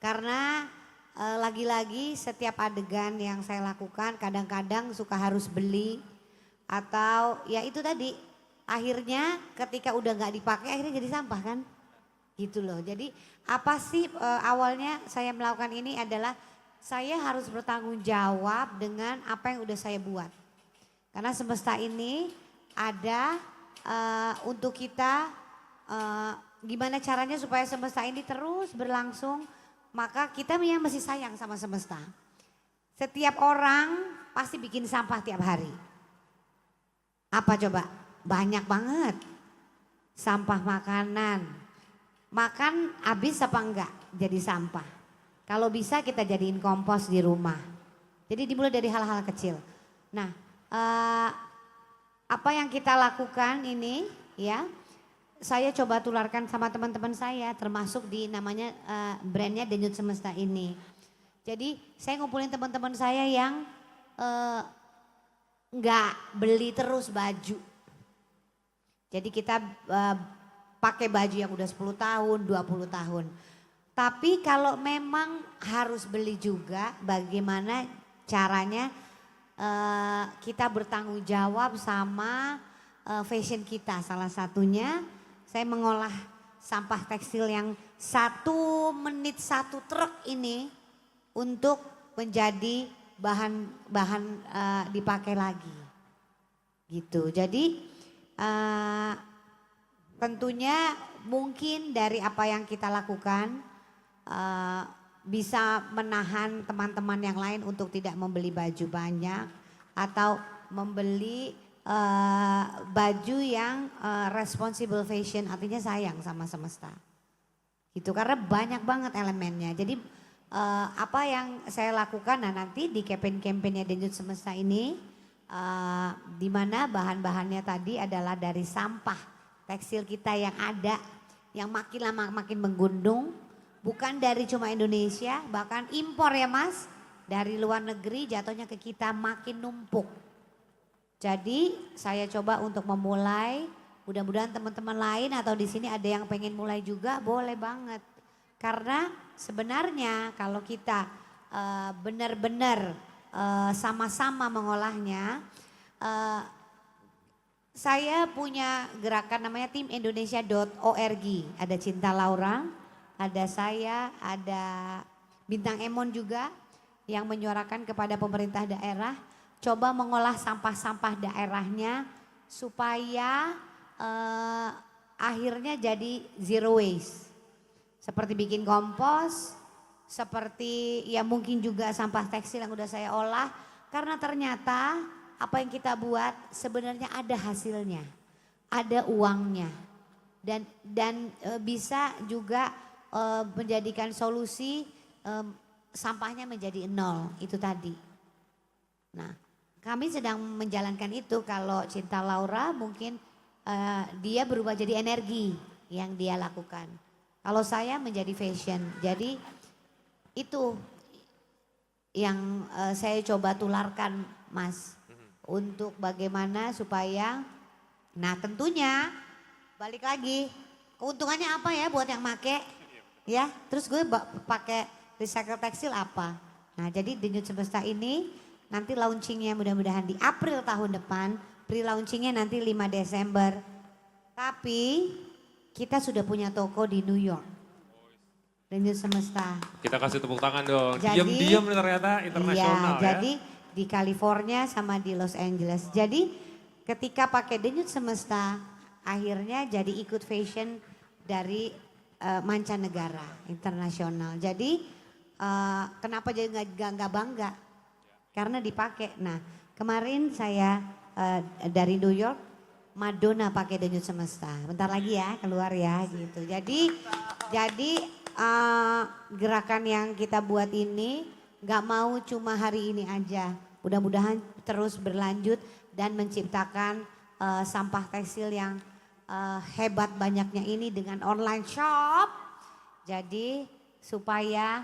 karena lagi-lagi setiap adegan yang saya lakukan kadang-kadang suka harus beli atau ya itu tadi akhirnya ketika udah nggak dipakai akhirnya jadi sampah kan gitu loh. Jadi apa sih awalnya saya melakukan ini adalah saya harus bertanggung jawab dengan apa yang udah saya buat. Karena semesta ini ada untuk kita gimana caranya supaya semesta ini terus berlangsung, maka kita yang mesti sayang sama semesta. Setiap orang pasti bikin sampah tiap hari. Apa coba? Banyak banget. Sampah makanan. Makan habis apa enggak jadi sampah. Kalau bisa kita jadiin kompos di rumah. Jadi dimulai dari hal-hal kecil. Nah, apa yang kita lakukan ini ya saya coba tularkan sama teman-teman saya termasuk di namanya brandnya Denyut Semesta ini. Jadi saya ngumpulin teman-teman saya yang nggak beli terus baju. Jadi kita pakai baju yang udah 10 tahun, 20 tahun. Tapi kalau memang harus beli juga bagaimana caranya kita bertanggung jawab sama fashion kita. Salah satunya saya mengolah sampah tekstil yang 1 menit 1 truk ini untuk menjadi bahan dipakai lagi. Gitu. Jadi tentunya mungkin dari apa yang kita lakukan bisa menahan teman-teman yang lain untuk tidak membeli baju banyak atau membeli baju yang responsible fashion, artinya sayang sama semesta. Gitu, karena banyak banget elemennya. Jadi apa yang saya lakukan, nah nanti di campaign-campaignnya Denyut Semesta ini, di mana bahan-bahannya tadi adalah dari sampah tekstil kita yang ada, yang makin lama makin menggundung, bukan dari cuma Indonesia, bahkan impor ya Mas, dari luar negeri jatuhnya ke kita makin numpuk. Jadi saya coba untuk memulai, mudah-mudahan teman-teman lain atau di sini ada yang pengen mulai juga, boleh banget. Karena sebenarnya kalau kita benar-benar sama-sama mengolahnya, saya punya gerakan namanya Tim Indonesia.org. Ada Cinta Laura, ada saya, ada Bintang Emon juga yang menyuarakan kepada pemerintah daerah. Coba mengolah sampah-sampah daerahnya supaya akhirnya jadi zero waste. Seperti bikin kompos, seperti ya mungkin juga sampah tekstil yang udah saya olah. Karena ternyata apa yang kita buat sebenarnya ada hasilnya, ada uangnya, dan bisa juga menjadikan solusi sampahnya menjadi 0 itu tadi. Nah, kami sedang menjalankan itu. Kalau Cinta Laura mungkin dia berubah jadi energi yang dia lakukan. Kalau saya menjadi fashion, jadi itu yang saya coba tularkan Mas. Untuk bagaimana supaya, nah tentunya balik lagi keuntungannya apa ya buat yang make ya, terus gue pakai recycle tekstil apa. Nah jadi Denyut Semesta ini nanti launchingnya mudah-mudahan di April tahun depan, pre-launchingnya nanti 5 Desember. Tapi kita sudah punya toko di New York, Denyut Semesta. Kita kasih tepuk tangan dong. Jadi, Diam-diam ternyata internasional ya. Jadi di California sama di Los Angeles. Jadi ketika pakai Denyut Semesta akhirnya jadi ikut fashion dari mancanegara, internasional. Jadi kenapa jadi nggak bangga? Karena dipakai. Nah kemarin saya dari New York, Madonna pakai Denyut Semesta. Bentar lagi ya keluar ya gitu. Jadi gerakan yang kita buat ini gak mau cuma hari ini aja. Mudah-mudahan terus berlanjut dan menciptakan sampah tekstil yang hebat banyaknya ini dengan online shop. Jadi supaya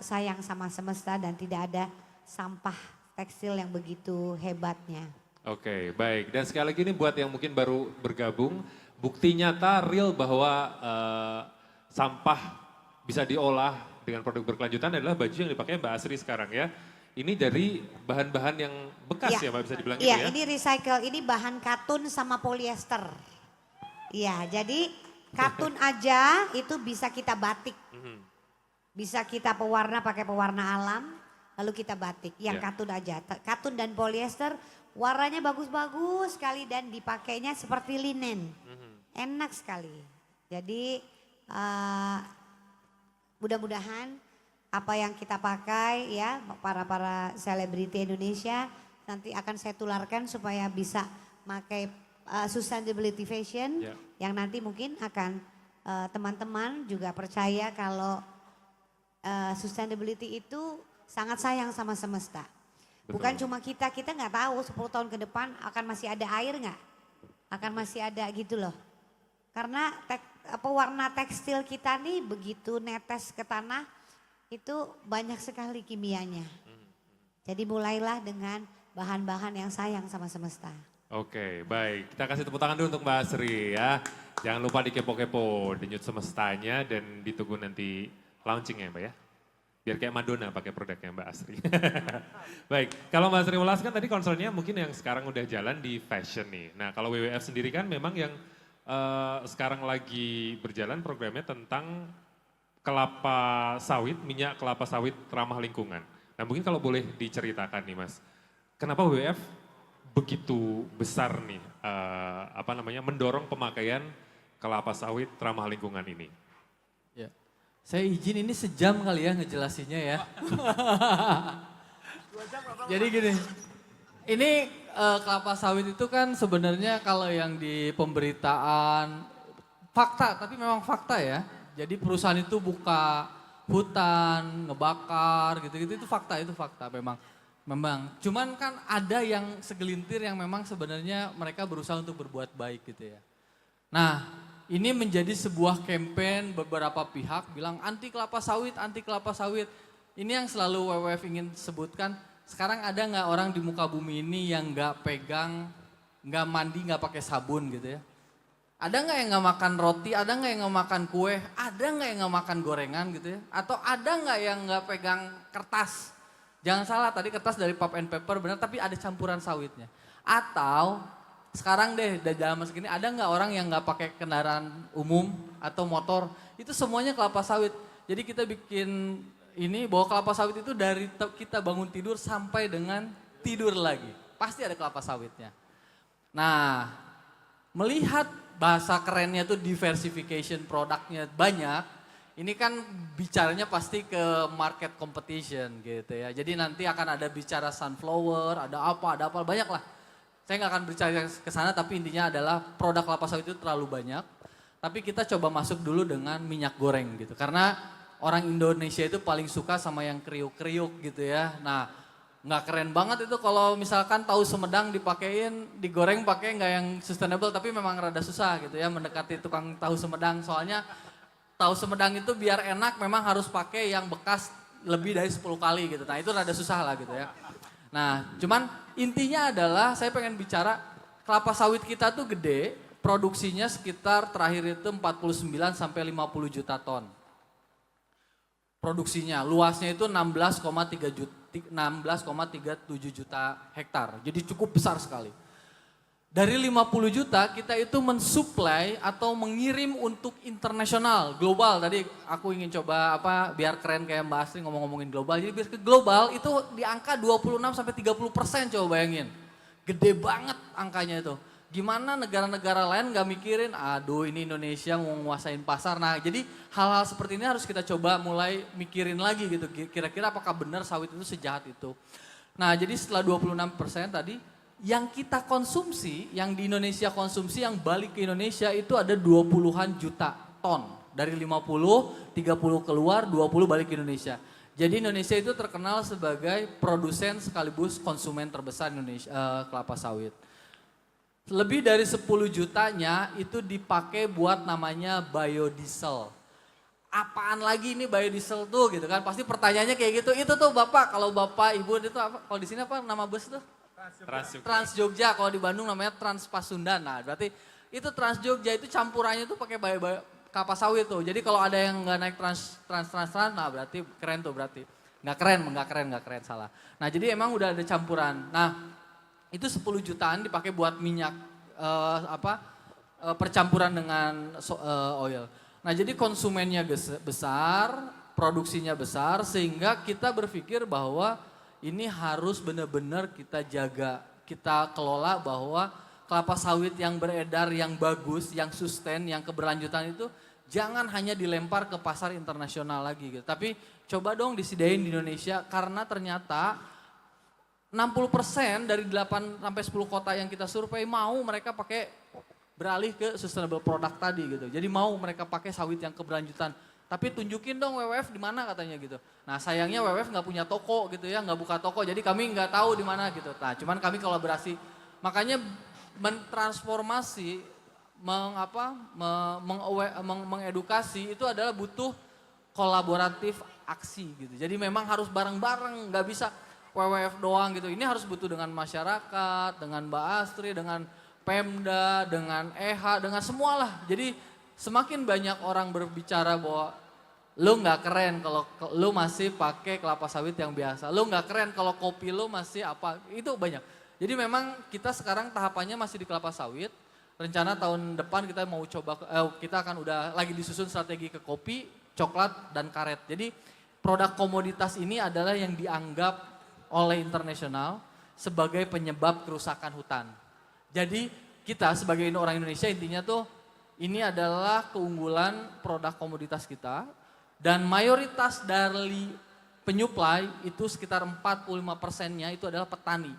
sayang sama semesta dan tidak ada sampah tekstil yang begitu hebatnya. Oke, baik. Dan sekali lagi ini buat yang mungkin baru bergabung, bukti nyata real bahwa sampah bisa diolah dengan produk berkelanjutan adalah baju yang dipakai Mbak Asri sekarang ya. Ini dari bahan-bahan yang bekas ya Mbak, bisa dibilang gitu ya? Iya, ini recycle, ini bahan katun sama polyester. Iya, jadi katun aja itu bisa kita batik. Bisa kita pewarna pakai pewarna alam, lalu kita batik. Yang katun aja, katun dan polyester warnanya bagus-bagus sekali dan dipakainya seperti linen. Enak sekali. Jadi mudah-mudahan apa yang kita pakai ya para selebriti Indonesia nanti akan saya tularkan supaya bisa pakai sustainability fashion yang nanti mungkin akan teman-teman juga percaya kalau sustainability itu sangat sayang sama semesta. Bukan cuma kita nggak tahu 10 tahun ke depan akan masih ada air nggak? Akan masih ada gitu loh. Karena pewarna tekstil kita nih begitu netes ke tanah itu banyak sekali kimianya. Jadi mulailah dengan bahan-bahan yang sayang sama semesta. Oke, baik. Kita kasih tepuk tangan dulu untuk Mbak Asri ya. Jangan lupa dikepo-kepo Denyut Semestanya dan ditunggu nanti launching ya Mbak ya. Biar kayak Madonna pakai produknya Mbak Asri. Baik, kalau Mbak Asri Welas kan tadi concernnya mungkin yang sekarang udah jalan di fashion nih. Nah kalau WWF sendiri kan memang yang sekarang lagi berjalan programnya tentang kelapa sawit, minyak kelapa sawit ramah lingkungan. Nah mungkin kalau boleh diceritakan nih Mas, kenapa WWF begitu besar nih mendorong pemakaian kelapa sawit ramah lingkungan ini? Ya. Saya izin ini sejam kali ya ngejelasinnya ya. Jadi gini, ini kelapa sawit itu kan sebenarnya kalau yang di pemberitaan fakta, tapi memang fakta ya. Jadi perusahaan itu buka hutan, ngebakar gitu-gitu itu fakta memang. Cuman kan ada yang segelintir yang memang sebenarnya mereka berusaha untuk berbuat baik gitu ya. Nah, ini menjadi sebuah campaign beberapa pihak bilang anti kelapa sawit. Ini yang selalu WWF ingin sebutkan. Sekarang ada nggak orang di muka bumi ini yang nggak pegang, nggak mandi, nggak pakai sabun gitu ya? Ada nggak yang nggak makan roti? Ada nggak yang nggak makan kue? Ada nggak yang nggak makan gorengan gitu ya? Atau ada nggak yang nggak pegang kertas? Jangan salah, tadi kertas dari pulp and paper benar, tapi ada campuran sawitnya. Atau sekarang deh dalam masa ini ada nggak orang yang nggak pakai kendaraan umum atau motor? Itu semuanya kelapa sawit. Jadi kita bikin ini bahwa kelapa sawit itu dari kita bangun tidur sampai dengan tidur lagi. Pasti ada kelapa sawitnya. Nah, melihat bahasa kerennya tuh diversification produknya banyak, ini kan bicaranya pasti ke market competition gitu ya. Jadi nanti akan ada bicara sunflower, ada apa banyak lah. Saya nggak akan berbicara ke sana tapi intinya adalah produk kelapa sawit itu terlalu banyak. Tapi kita coba masuk dulu dengan minyak goreng gitu. Karena orang Indonesia itu paling suka sama yang kriuk-kriuk gitu ya. Nah, nggak keren banget itu kalau misalkan tahu Sumedang dipakein, digoreng pakai nggak yang sustainable, tapi memang rada susah gitu ya mendekati tukang tahu Sumedang. Soalnya tahu Sumedang itu biar enak memang harus pakai yang bekas lebih dari 10 kali gitu. Nah itu rada susah lah gitu ya. Nah cuman intinya adalah saya pengen bicara kelapa sawit kita tuh gede, produksinya sekitar terakhir itu 49 sampai 50 juta ton. Produksinya, luasnya itu 16,37 juta hektar. Jadi cukup besar sekali. Dari 50 juta kita itu mensuplai atau mengirim untuk internasional, global. Tadi aku ingin coba biar keren kayak Mbak Astri ngomongin global. Jadi biar ke global itu di angka 26 sampai 30% coba bayangin. Gede banget angkanya itu. Gimana negara-negara lain gak mikirin, aduh ini Indonesia mau nguasain pasar. Nah jadi hal-hal seperti ini harus kita coba mulai mikirin lagi gitu. Kira-kira apakah benar sawit itu sejahat itu. Nah jadi setelah 26% tadi, yang kita konsumsi, yang di Indonesia konsumsi, yang balik ke Indonesia itu ada 20-an juta ton. Dari 50, 30 keluar, 20 balik ke Indonesia. Jadi Indonesia itu terkenal sebagai produsen sekaligus konsumen terbesar Indonesia kelapa sawit. Lebih dari 10 jutanya itu dipakai buat namanya biodiesel. Apaan lagi ini biodiesel tuh gitu kan? Pasti pertanyaannya kayak gitu. Itu tuh Bapak, kalau Bapak Ibu itu apa? Kalau di sini apa nama bus tuh? Trans Jogja, kalau di Bandung namanya Trans Pasundan. Nah, berarti itu Trans Jogja itu campurannya tuh pakai kelapa sawit tuh. Jadi kalau ada yang nggak naik trans, nah berarti keren tuh berarti. Nggak keren salah. Nah, jadi emang udah ada campuran. Nah, itu 10 jutaan dipakai buat minyak percampuran dengan oil. Nah, jadi konsumennya besar, produksinya besar sehingga kita berpikir bahwa ini harus benar-benar kita jaga, kita kelola bahwa kelapa sawit yang beredar, yang bagus, yang sustain, yang keberlanjutan itu jangan hanya dilempar ke pasar internasional lagi gitu. Tapi coba dong disediain di Indonesia karena ternyata 60% dari 8 sampai 10 kota yang kita survei mau mereka pakai beralih ke sustainable product tadi gitu. Jadi mau mereka pakai sawit yang keberlanjutan. Tapi tunjukin dong WWF di mana katanya gitu. Nah sayangnya WWF nggak punya toko gitu ya, nggak buka toko. Jadi kami nggak tahu di mana gitu. Nah cuman kami kolaborasi. Makanya mentransformasi, mengedukasi itu adalah butuh kolaboratif aksi gitu. Jadi memang harus bareng-bareng, nggak bisa WWF doang gitu. Ini harus butuh dengan masyarakat, dengan Mbak Astri, dengan Pemda, dengan EHA, dengan semualah. Jadi semakin banyak orang berbicara bahwa lu nggak keren kalau lu masih pakai kelapa sawit yang biasa. Lu nggak keren kalau kopi lu masih apa, itu banyak. Jadi memang kita sekarang tahapannya masih di kelapa sawit. Rencana tahun depan kita mau coba, kita akan udah lagi disusun strategi ke kopi, coklat, dan karet. Jadi produk komoditas ini adalah yang dianggap oleh internasional sebagai penyebab kerusakan hutan. Jadi kita sebagai orang Indonesia intinya tuh ini adalah keunggulan produk komoditas kita. Dan mayoritas dari penyuplai itu sekitar 45%-nya itu adalah petani.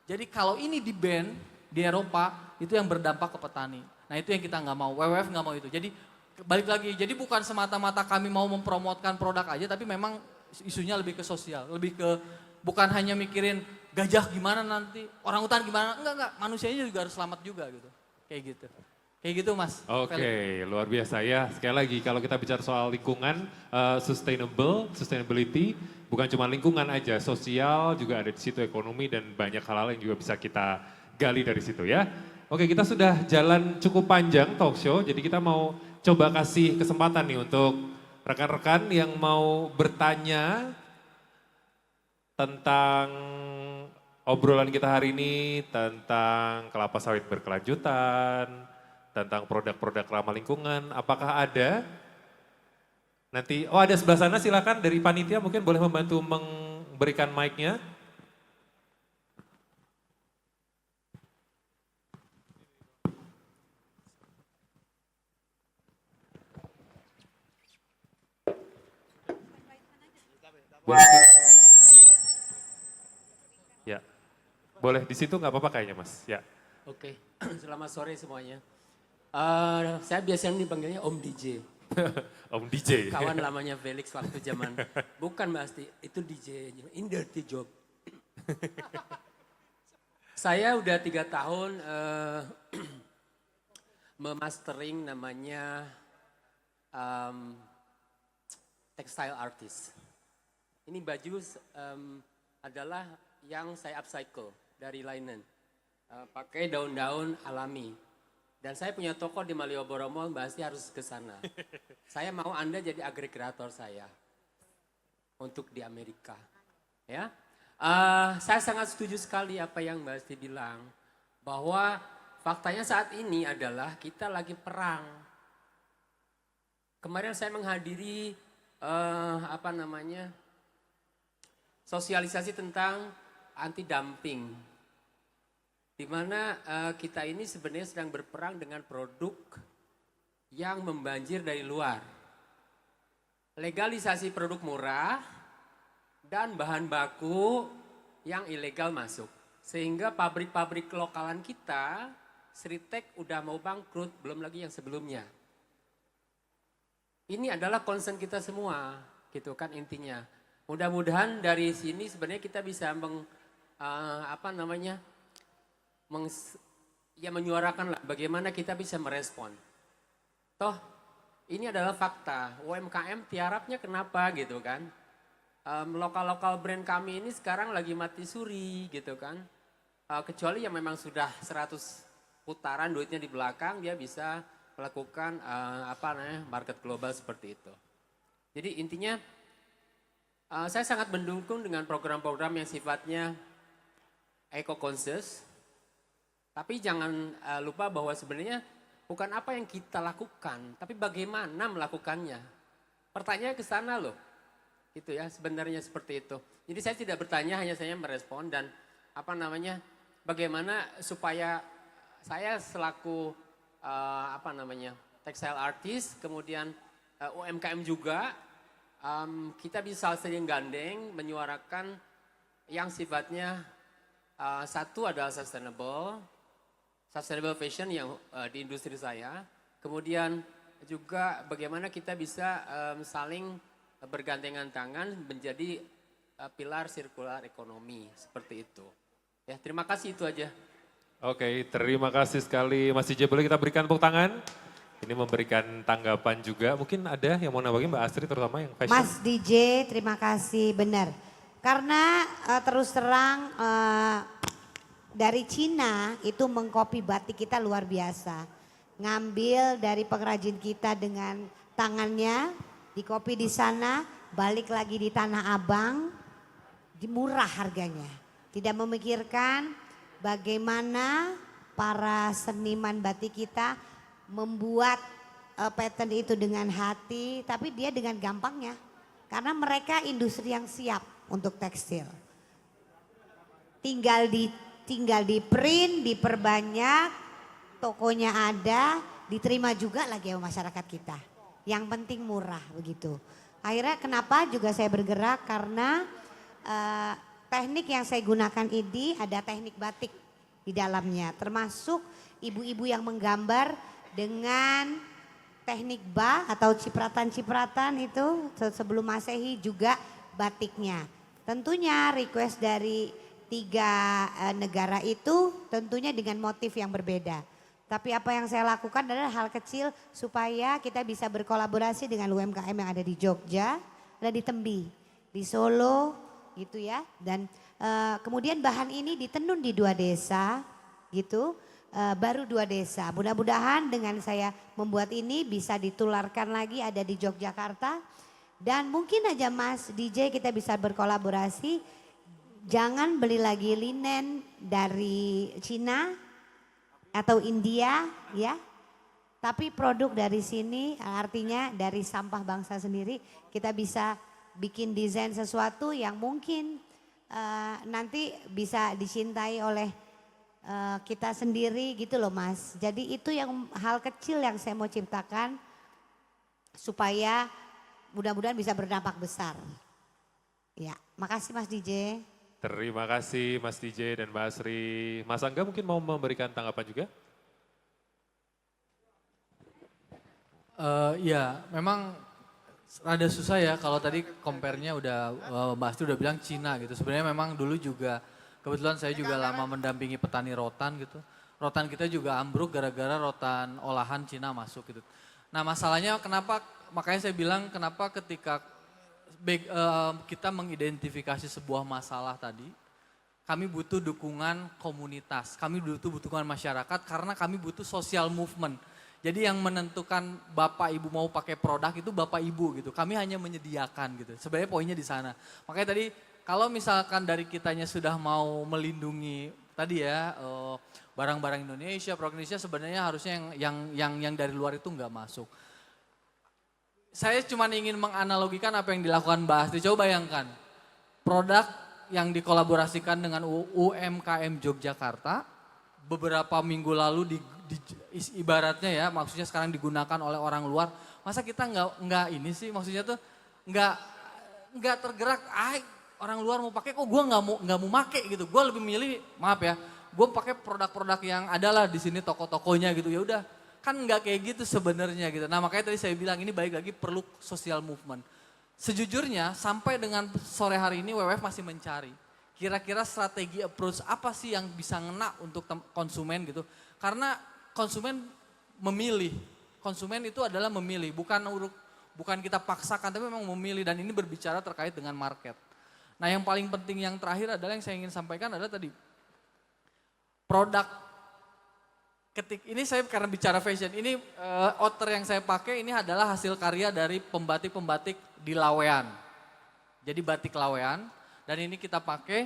Jadi kalau ini di-ban di Eropa itu yang berdampak ke petani. Nah itu yang kita nggak mau, WWF nggak mau itu. Jadi balik lagi, jadi bukan semata-mata kami mau mempromotkan produk aja, tapi memang isunya lebih ke sosial, lebih ke bukan hanya mikirin gajah gimana nanti, orang hutan gimana, enggak, manusianya juga harus selamat juga gitu, kayak gitu. Kayak gitu Mas. Oke, luar biasa ya. Sekali lagi kalau kita bicara soal lingkungan, sustainability, bukan cuma lingkungan aja, sosial juga ada di situ, ekonomi dan banyak hal-hal yang juga bisa kita gali dari situ ya. Oke, kita sudah jalan cukup panjang talk show, jadi kita mau coba kasih kesempatan nih untuk rekan-rekan yang mau bertanya tentang obrolan kita hari ini, tentang kelapa sawit berkelanjutan, tentang produk-produk ramah lingkungan. Apakah ada? Nanti, ada sebelah sana silakan dari panitia mungkin boleh membantu memberikan mic-nya. Boleh. Ya, boleh di situ nggak apa-apa kayaknya Mas. Ya. Oke, selamat sore semuanya. Saya biasanya dipanggilnya Om DJ. Om DJ. Kawan lamanya Felix waktu zaman. Bukan Mbak Asti, itu DJ, in dirty job. Saya udah 3 tahun memastering namanya textile artist. Ini baju adalah yang saya upcycle dari linen. Pakai daun-daun alami. Dan saya punya toko di Malioboro Mall, Mbak Asti harus ke sana. Saya mau Anda jadi agregator saya untuk di Amerika. Ya, saya sangat setuju sekali apa yang Mbak Asti bilang. Bahwa faktanya saat ini adalah kita lagi perang. Kemarin saya menghadiri sosialisasi tentang anti dumping, di mana kita ini sebenarnya sedang berperang dengan produk yang membanjir dari luar. Legalisasi produk murah dan bahan baku yang ilegal masuk. Sehingga pabrik-pabrik lokalan kita, Sritek udah mau bangkrut, belum lagi yang sebelumnya. Ini adalah concern kita semua, gitu kan intinya. Mudah-mudahan dari sini sebenarnya kita bisa menyuarakan lah bagaimana kita bisa merespon. Toh ini adalah fakta, UMKM tiarapnya kenapa gitu kan. Lokal-lokal brand kami ini sekarang lagi mati suri gitu kan. Kecuali yang memang sudah 100 putaran duitnya di belakang, dia bisa melakukan market global seperti itu. Jadi intinya saya sangat mendukung dengan program-program yang sifatnya eco-conscious. Tapi jangan lupa bahwa sebenarnya bukan apa yang kita lakukan, tapi bagaimana melakukannya. Pertanyaannya ke sana loh. Gitu ya, sebenarnya seperti itu. Jadi saya tidak bertanya, hanya saya merespon dan bagaimana supaya saya selaku textile artist, kemudian UMKM juga, kita bisa saling gandeng menyuarakan yang sifatnya satu adalah sustainable fashion yang di industri saya. Kemudian juga bagaimana kita bisa saling bergandengan tangan menjadi pilar sirkular ekonomi seperti itu. Ya, terima kasih itu aja. Oke, terima kasih sekali Mas DJ. Boleh kita berikan tepuk tangan? Ini memberikan tanggapan juga. Mungkin ada yang mau nambahin Mbak Astrid terutama yang fashion. Mas DJ, terima kasih, benar. Karena terus terang dari Cina itu mengkopi batik kita luar biasa. Ngambil dari pengrajin kita dengan tangannya, di kopi di sana, balik lagi di Tanah Abang, murah harganya. Tidak memikirkan bagaimana para seniman batik kita membuat pattern itu dengan hati, tapi dia dengan gampangnya. Karena mereka industri yang siap untuk tekstil. Tinggal di print, diperbanyak, tokonya ada, diterima juga lagi sama masyarakat kita. Yang penting murah begitu. Akhirnya kenapa juga saya bergerak karena teknik yang saya gunakan ini ada teknik batik di dalamnya. Termasuk ibu-ibu yang menggambar dengan teknik atau cipratan-cipratan itu sebelum Masehi juga batiknya. Tentunya request dari 3 negara itu tentunya dengan motif yang berbeda. Tapi apa yang saya lakukan adalah hal kecil supaya kita bisa berkolaborasi dengan UMKM yang ada di Jogja, ada di Tembi, di Solo gitu ya. Dan kemudian bahan ini ditenun di 2 desa gitu. Baru 2 desa. Mudah-mudahan dengan saya membuat ini bisa ditularkan lagi ada di Yogyakarta. Dan mungkin aja Mas DJ kita bisa berkolaborasi. Jangan beli lagi linen dari Cina atau India ya. Tapi produk dari sini artinya dari sampah bangsa sendiri kita bisa bikin desain sesuatu yang mungkin nanti bisa dicintai oleh kita sendiri gitu loh Mas. Jadi itu yang hal kecil yang saya mau ciptakan supaya mudah-mudahan bisa berdampak besar. Ya, makasih Mas DJ. Terima kasih Mas DJ dan Mbak Asri. Mas Angga mungkin mau memberikan tanggapan juga? Ya, memang rada susah ya kalau tadi compare-nya udah Mbak Asri udah bilang Cina gitu. Sebenarnya memang dulu juga kebetulan saya juga lama mendampingi petani rotan gitu. Rotan kita juga ambruk gara-gara rotan olahan Cina masuk gitu. Nah masalahnya kenapa, makanya saya bilang kenapa ketika kita mengidentifikasi sebuah masalah tadi, kami butuh dukungan komunitas, kami butuh dukungan masyarakat karena kami butuh social movement. Jadi yang menentukan bapak ibu mau pakai produk itu bapak ibu gitu, kami hanya menyediakan gitu. Sebenarnya poinnya di sana. Makanya tadi kalau misalkan dari kitanya sudah mau melindungi tadi ya barang-barang Indonesia, produk Indonesia sebenarnya harusnya yang dari luar itu nggak masuk. Saya cuma ingin menganalogikan apa yang dilakukan Mbak Astri. Coba bayangkan produk yang dikolaborasikan dengan UMKM Yogyakarta beberapa minggu lalu ibaratnya ya, maksudnya sekarang digunakan oleh orang luar. Masa kita nggak ini sih, maksudnya tuh nggak tergerak. Orang luar mau pakai kok gue nggak mau pakai gitu. Gue lebih milih maaf ya, gue pakai produk-produk yang adalah di sini toko-tokonya gitu. Ya udah, kan nggak kayak gitu sebenarnya gitu. Nah makanya tadi saya bilang ini baik lagi perlu social movement. Sejujurnya sampai dengan sore hari ini WWF masih mencari kira-kira strategi approach apa sih yang bisa ngena untuk konsumen gitu. Karena konsumen memilih, konsumen itu adalah memilih, bukan kita paksakan tapi memang memilih dan ini berbicara terkait dengan market. Nah yang paling penting yang terakhir adalah yang saya ingin sampaikan adalah tadi produk ini saya karena bicara fashion, ini outer yang saya pakai ini adalah hasil karya dari pembatik-pembatik di Lawean. Jadi batik Lawean dan ini kita pakai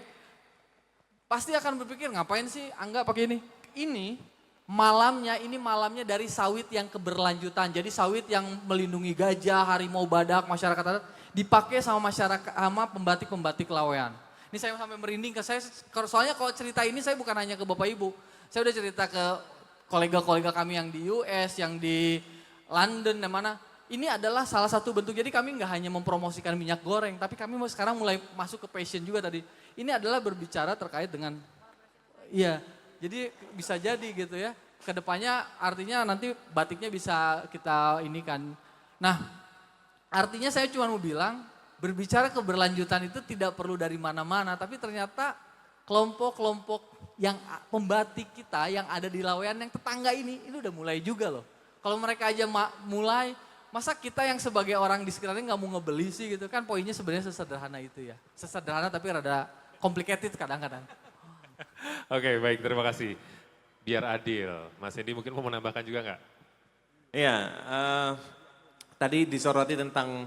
pasti akan berpikir ngapain sih Angga pakai ini? Ini malamnya dari sawit yang keberlanjutan. Jadi sawit yang melindungi gajah, harimau, badak, masyarakat adat dipakai sama masyarakat sama pembatik-pembatik Lawean. Ini saya sampai merinding soalnya kalau cerita ini saya bukan hanya ke Bapak Ibu. Saya udah cerita ke kolega-kolega kami yang di US, yang di London, yang mana. Ini adalah salah satu bentuk, jadi kami nggak hanya mempromosikan minyak goreng, tapi kami sekarang mulai masuk ke passion juga tadi. Ini adalah berbicara terkait dengan, iya, jadi bisa jadi gitu ya. Kedepannya artinya nanti batiknya bisa kita ini kan. Nah, artinya saya cuma mau bilang, berbicara keberlanjutan itu tidak perlu dari mana-mana, tapi ternyata kelompok-kelompok yang pembatik kita yang ada di Lawean yang tetangga ini udah mulai juga loh. Kalau mereka aja mulai, masa kita yang sebagai orang di sekitarnya nggak mau ngebeli sih gitu kan, poinnya sebenarnya sesederhana itu ya. Sesederhana tapi rada complicated kadang-kadang. Oke, baik, terima kasih. Biar adil, Mas Hendy mungkin mau menambahkan juga nggak? Iya, tadi disoroti tentang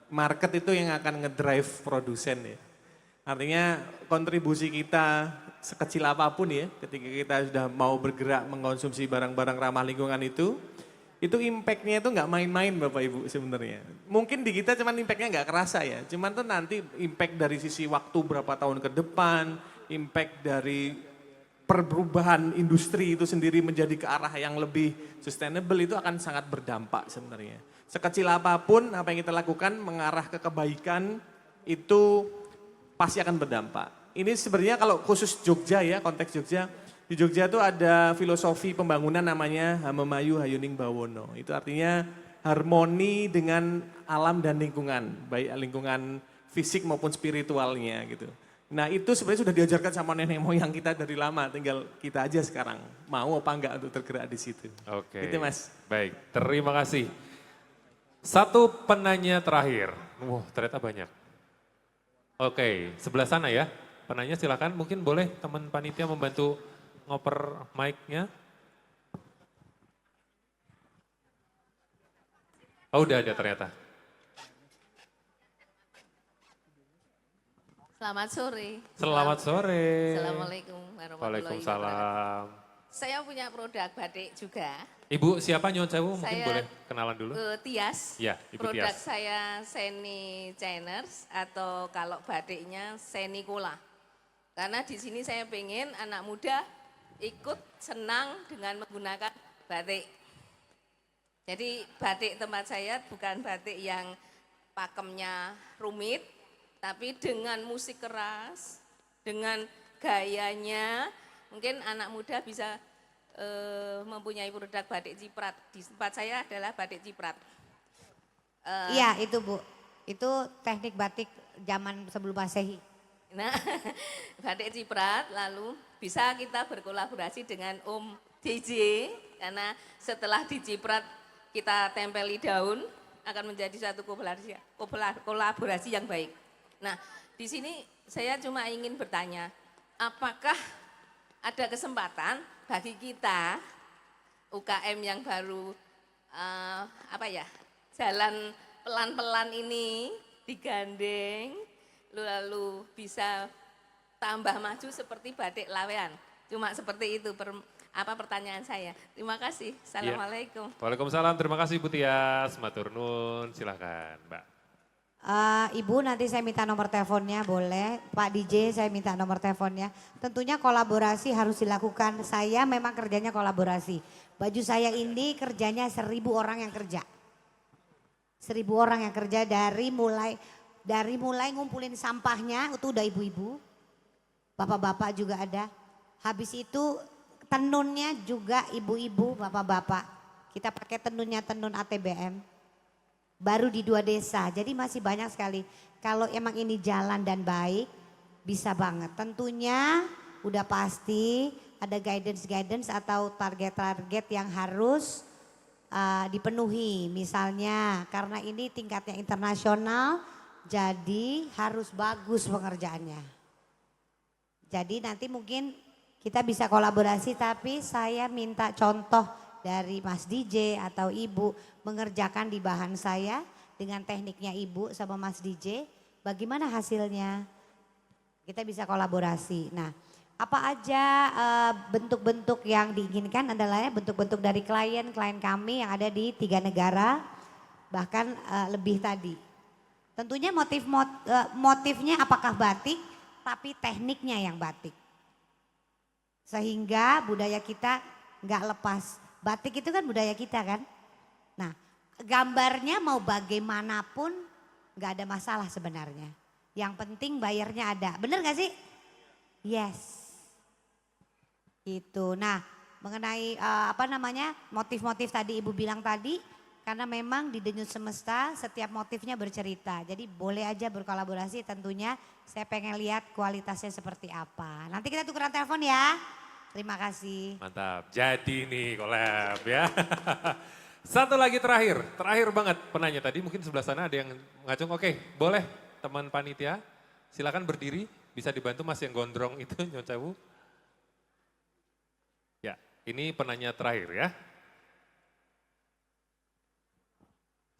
market itu yang akan ngedrive produsen ya. Artinya kontribusi kita sekecil apapun ya, ketika kita sudah mau bergerak mengkonsumsi barang-barang ramah lingkungan itu impact-nya itu nggak main-main Bapak Ibu sebenarnya. Mungkin di kita cuman impact-nya nggak kerasa ya, cuman tuh nanti impact dari sisi waktu berapa tahun ke depan, impact dari perubahan industri itu sendiri menjadi ke arah yang lebih sustainable itu akan sangat berdampak sebenarnya. Sekecil apapun apa yang kita lakukan mengarah ke kebaikan itu pasti akan berdampak. Ini sebenarnya kalau khusus Jogja ya, konteks Jogja. Di Jogja itu ada filosofi pembangunan namanya Hamemayu Hayuning Bawono. Itu artinya harmoni dengan alam dan lingkungan, baik lingkungan fisik maupun spiritualnya gitu. Nah itu sebenarnya sudah diajarkan sama nenek moyang kita dari lama, tinggal kita aja sekarang mau apa enggak untuk tergerak di situ. Oke. Gitu Mas. Baik, terima kasih. Satu penanya terakhir. Wah, ternyata banyak. Oke, sebelah sana ya. Penanya silakan, mungkin boleh teman panitia membantu ngoper mic-nya. Oh, udah ada ternyata. Selamat sore. Selamat sore. Assalamualaikum warahmatullahi wabarakatuh. Waalaikumsalam. Saya punya produk batik juga. Ibu siapa Nyon Sewu? Mungkin Saya, boleh kenalan dulu. Tias. Ya, Ibu Produk Tias. saya Seni Chainers atau kalau batiknya Seni Kola. Karena di sini saya pengen anak muda ikut senang dengan menggunakan batik. Jadi batik tempat saya bukan batik yang pakemnya rumit, tapi dengan musik keras, dengan gayanya, mungkin anak muda bisa mempunyai produk batik ciprat. Di tempat saya adalah batik ciprat. Iya itu Bu, itu teknik batik zaman sebelum Masehi. Nah, batik ciprat lalu bisa kita berkolaborasi dengan Om DJ, karena setelah diciprat kita tempeli daun, akan menjadi satu kolaborasi yang baik. Nah, di sini saya cuma ingin bertanya, apakah ada kesempatan bagi kita UKM yang baru jalan pelan-pelan ini digandeng, lalu bisa tambah maju seperti batik lawean. Cuma seperti itu pertanyaan saya. Terima kasih. Assalamualaikum. Waalaikumsalam, terima kasih Bu Tias. Matur nuwun, silakan Mbak. Ibu nanti saya minta nomor teleponnya boleh. Pak DJ saya minta nomor teleponnya. Tentunya kolaborasi harus dilakukan. Saya memang kerjanya kolaborasi. Baju saya ini kerjanya 1.000 orang yang kerja. 1.000 orang yang kerja dari mulai ngumpulin sampahnya itu udah ibu-ibu. Bapak-bapak juga ada. Habis itu tenunnya juga ibu-ibu, bapak-bapak. Kita pakai tenunnya tenun ATBM. Baru di 2 desa, jadi masih banyak sekali. Kalau emang ini jalan dan baik, bisa banget. Tentunya udah pasti ada guidance atau target-target yang harus dipenuhi. Misalnya karena ini tingkatnya internasional, jadi harus bagus pengerjaannya. Jadi nanti mungkin kita bisa kolaborasi, tapi saya minta contoh dari Mas DJ atau Ibu mengerjakan di bahan saya dengan tekniknya Ibu sama Mas DJ, bagaimana hasilnya? Kita bisa kolaborasi. Nah, apa aja bentuk-bentuk yang diinginkan adalah bentuk-bentuk dari klien kami yang ada di 3 negara, bahkan lebih tadi. Tentunya motifnya apakah batik, tapi tekniknya yang batik. Sehingga budaya kita nggak lepas. Batik itu kan budaya kita kan. Nah gambarnya mau bagaimanapun nggak ada masalah sebenarnya. Yang penting bayarnya ada. Bener gak sih? Yes. Itu. Nah mengenai motif-motif tadi Ibu bilang tadi. Karena memang di Denyut Semesta setiap motifnya bercerita. Jadi boleh aja berkolaborasi, tentunya saya pengen lihat kualitasnya seperti apa. Nanti kita tukeran telepon ya. Terima kasih. Mantap, jadi nih collab ya. Satu lagi terakhir banget penanya tadi, mungkin sebelah sana ada yang ngacung. Oke, boleh teman panitia, silakan berdiri, bisa dibantu Mas yang gondrong itu, Nyon Sewu. Ya, ini penanya terakhir ya.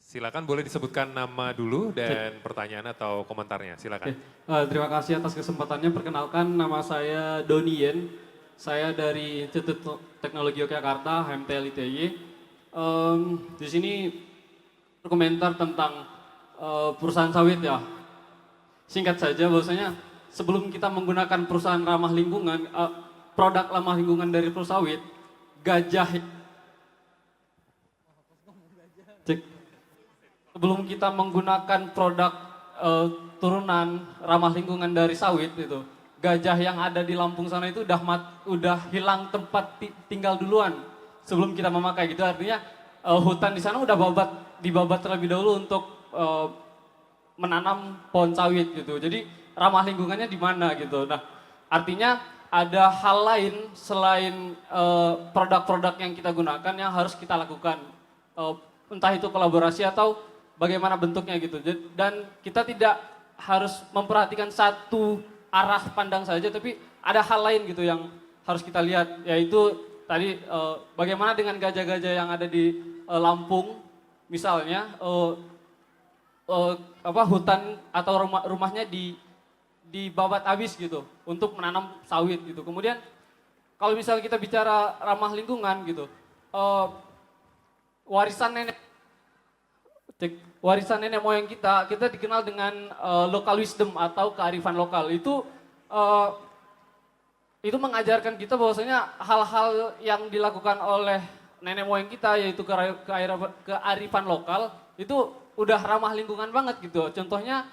Silakan boleh disebutkan nama dulu dan pertanyaan atau komentarnya. Silakan. Terima kasih atas kesempatannya. Perkenalkan, nama saya Doni Yen. Saya dari Institut Teknologi Yogyakarta, HMTL ITY. Di sini berkomentar tentang perusahaan sawit ya. Singkat saja bahwasanya sebelum kita menggunakan perusahaan ramah lingkungan, produk ramah lingkungan dari perusahaan sawit, sebelum kita menggunakan produk turunan ramah lingkungan dari sawit itu, gajah yang ada di Lampung sana itu udah hilang tempat tinggal duluan sebelum kita memakai gitu. Artinya hutan di sana udah dibabat terlebih dahulu untuk menanam pohon sawit gitu. Jadi ramah lingkungannya di mana gitu. Nah, artinya ada hal lain selain produk-produk yang kita gunakan yang harus kita lakukan. Entah itu kolaborasi atau bagaimana bentuknya gitu. Dan kita tidak harus memperhatikan satu arah pandang saja, tapi ada hal lain gitu yang harus kita lihat, yaitu tadi bagaimana dengan gajah-gajah yang ada di Lampung, misalnya hutan atau rumahnya dibabat habis gitu untuk menanam sawit gitu. Kemudian kalau misalnya kita bicara ramah lingkungan gitu, warisan nenek moyang kita dikenal dengan local wisdom atau kearifan lokal. Itu mengajarkan kita bahwasanya hal-hal yang dilakukan oleh nenek moyang kita, yaitu kearifan lokal, itu udah ramah lingkungan banget gitu. Contohnya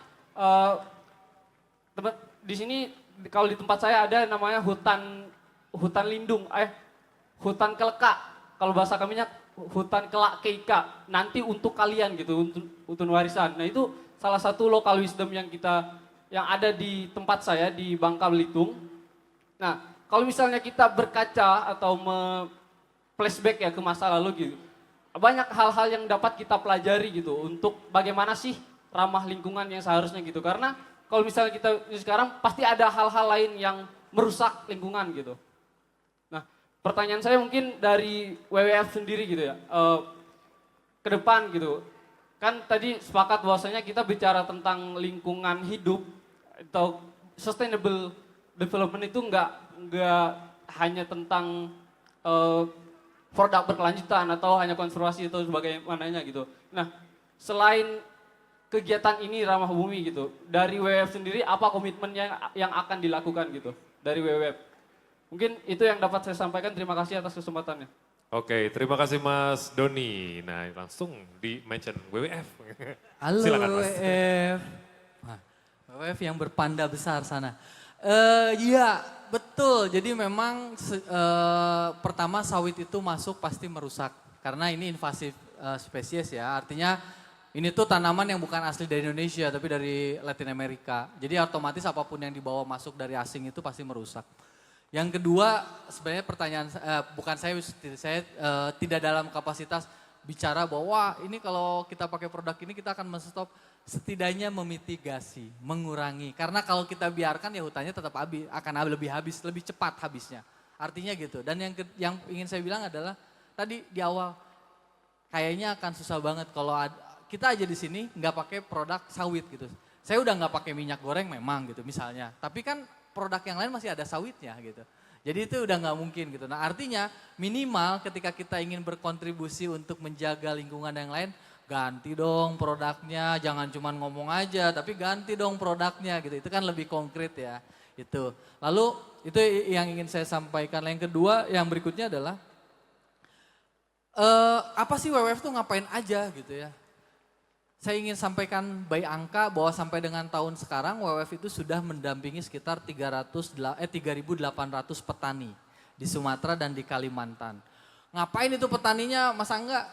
di sini kalau di tempat saya ada namanya hutan lindung, hutan keleka. Kalau bahasa kaminya hutan kelak keika, nanti untuk kalian gitu, untuk warisan. Nah itu salah satu local wisdom yang ada di tempat saya di Bangka Belitung. Nah kalau misalnya kita berkaca atau flashback ya ke masa lalu gitu, banyak hal-hal yang dapat kita pelajari gitu untuk bagaimana sih ramah lingkungan yang seharusnya gitu. Karena kalau misalnya kita sekarang pasti ada hal-hal lain yang merusak lingkungan gitu. Pertanyaan saya mungkin dari WWF sendiri gitu ya, ke depan gitu. Kan tadi sepakat bahwasanya kita bicara tentang lingkungan hidup atau sustainable development itu nggak hanya tentang produk berkelanjutan atau hanya konservasi atau sebagaimananya gitu. Nah, selain kegiatan ini ramah bumi gitu, dari WWF sendiri apa komitmennya yang akan dilakukan gitu dari WWF? Mungkin itu yang dapat saya sampaikan. Terima kasih atas kesempatannya. Oke, terima kasih Mas Doni. Nah, langsung di-mention WWF. Halo Silakan, Mas. WWF. Nah, WWF yang berpanda besar sana. Iya, betul. Jadi memang pertama sawit itu masuk pasti merusak. Karena ini invasif spesies ya. Artinya ini tuh tanaman yang bukan asli dari Indonesia, tapi dari Latin Amerika. Jadi otomatis apapun yang dibawa masuk dari asing itu pasti merusak. Yang kedua, sebenarnya pertanyaan bukan saya tidak dalam kapasitas bicara bahwa ini kalau kita pakai produk ini kita akan menstop, setidaknya memitigasi, mengurangi. Karena kalau kita biarkan ya hutannya tetap akan lebih cepat habisnya. Artinya gitu. Dan yang ingin saya bilang adalah tadi di awal kayaknya akan susah banget kalau kita aja di sini nggak pakai produk sawit gitu. Saya udah nggak pakai minyak goreng memang gitu misalnya. Tapi kan produk yang lain masih ada sawitnya gitu. Jadi itu udah nggak mungkin gitu. Nah artinya minimal ketika kita ingin berkontribusi untuk menjaga lingkungan yang lain, ganti dong produknya, jangan cuma ngomong aja, tapi ganti dong produknya gitu. Itu kan lebih konkret ya. Itu. Lalu itu yang ingin saya sampaikan. Yang kedua, yang berikutnya adalah apa sih WWF tuh ngapain aja gitu ya. Saya ingin sampaikan by angka bahwa sampai dengan tahun sekarang WWF itu sudah mendampingi sekitar 3.800 petani di Sumatera dan di Kalimantan. Ngapain itu petaninya? Masa enggak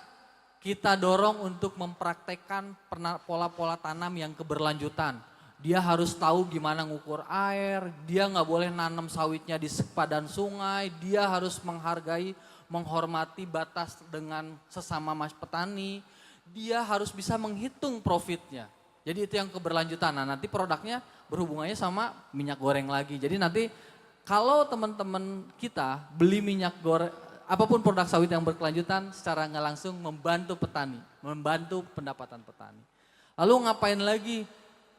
kita dorong untuk mempraktekkan pola-pola tanam yang keberlanjutan. Dia harus tahu gimana ngukur air, dia nggak boleh nanam sawitnya di sepadan sungai, dia harus menghargai, menghormati batas dengan sesama petani. Dia harus bisa menghitung profitnya. Jadi itu yang keberlanjutan. Nah nanti produknya berhubungannya sama minyak goreng lagi. Jadi nanti kalau teman-teman kita beli minyak goreng, apapun produk sawit yang berkelanjutan secara nggak langsung membantu petani, membantu pendapatan petani. Lalu ngapain lagi?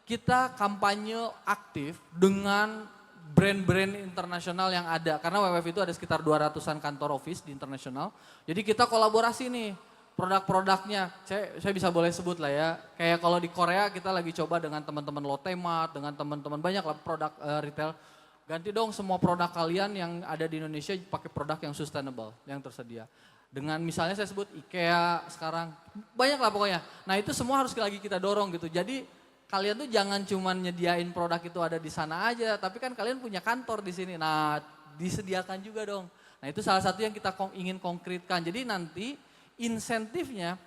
Kita kampanye aktif dengan brand-brand internasional yang ada. Karena WWF itu ada sekitar 200-an kantor office di internasional. Jadi kita kolaborasi nih produk-produknya. Saya bisa boleh sebut lah ya. Kayak kalau di Korea kita lagi coba dengan teman-teman Lotte Mart, dengan teman-teman banyak lah produk retail. Ganti dong semua produk kalian yang ada di Indonesia pakai produk yang sustainable, yang tersedia. Dengan misalnya saya sebut IKEA sekarang, banyak lah pokoknya. Nah itu semua harus lagi kita dorong gitu. Jadi kalian tuh jangan cuma nyediain produk itu ada di sana aja, tapi kan kalian punya kantor di sini. Nah disediakan juga dong. Nah itu salah satu yang kita ingin konkretkan. Jadi nanti insentifnya,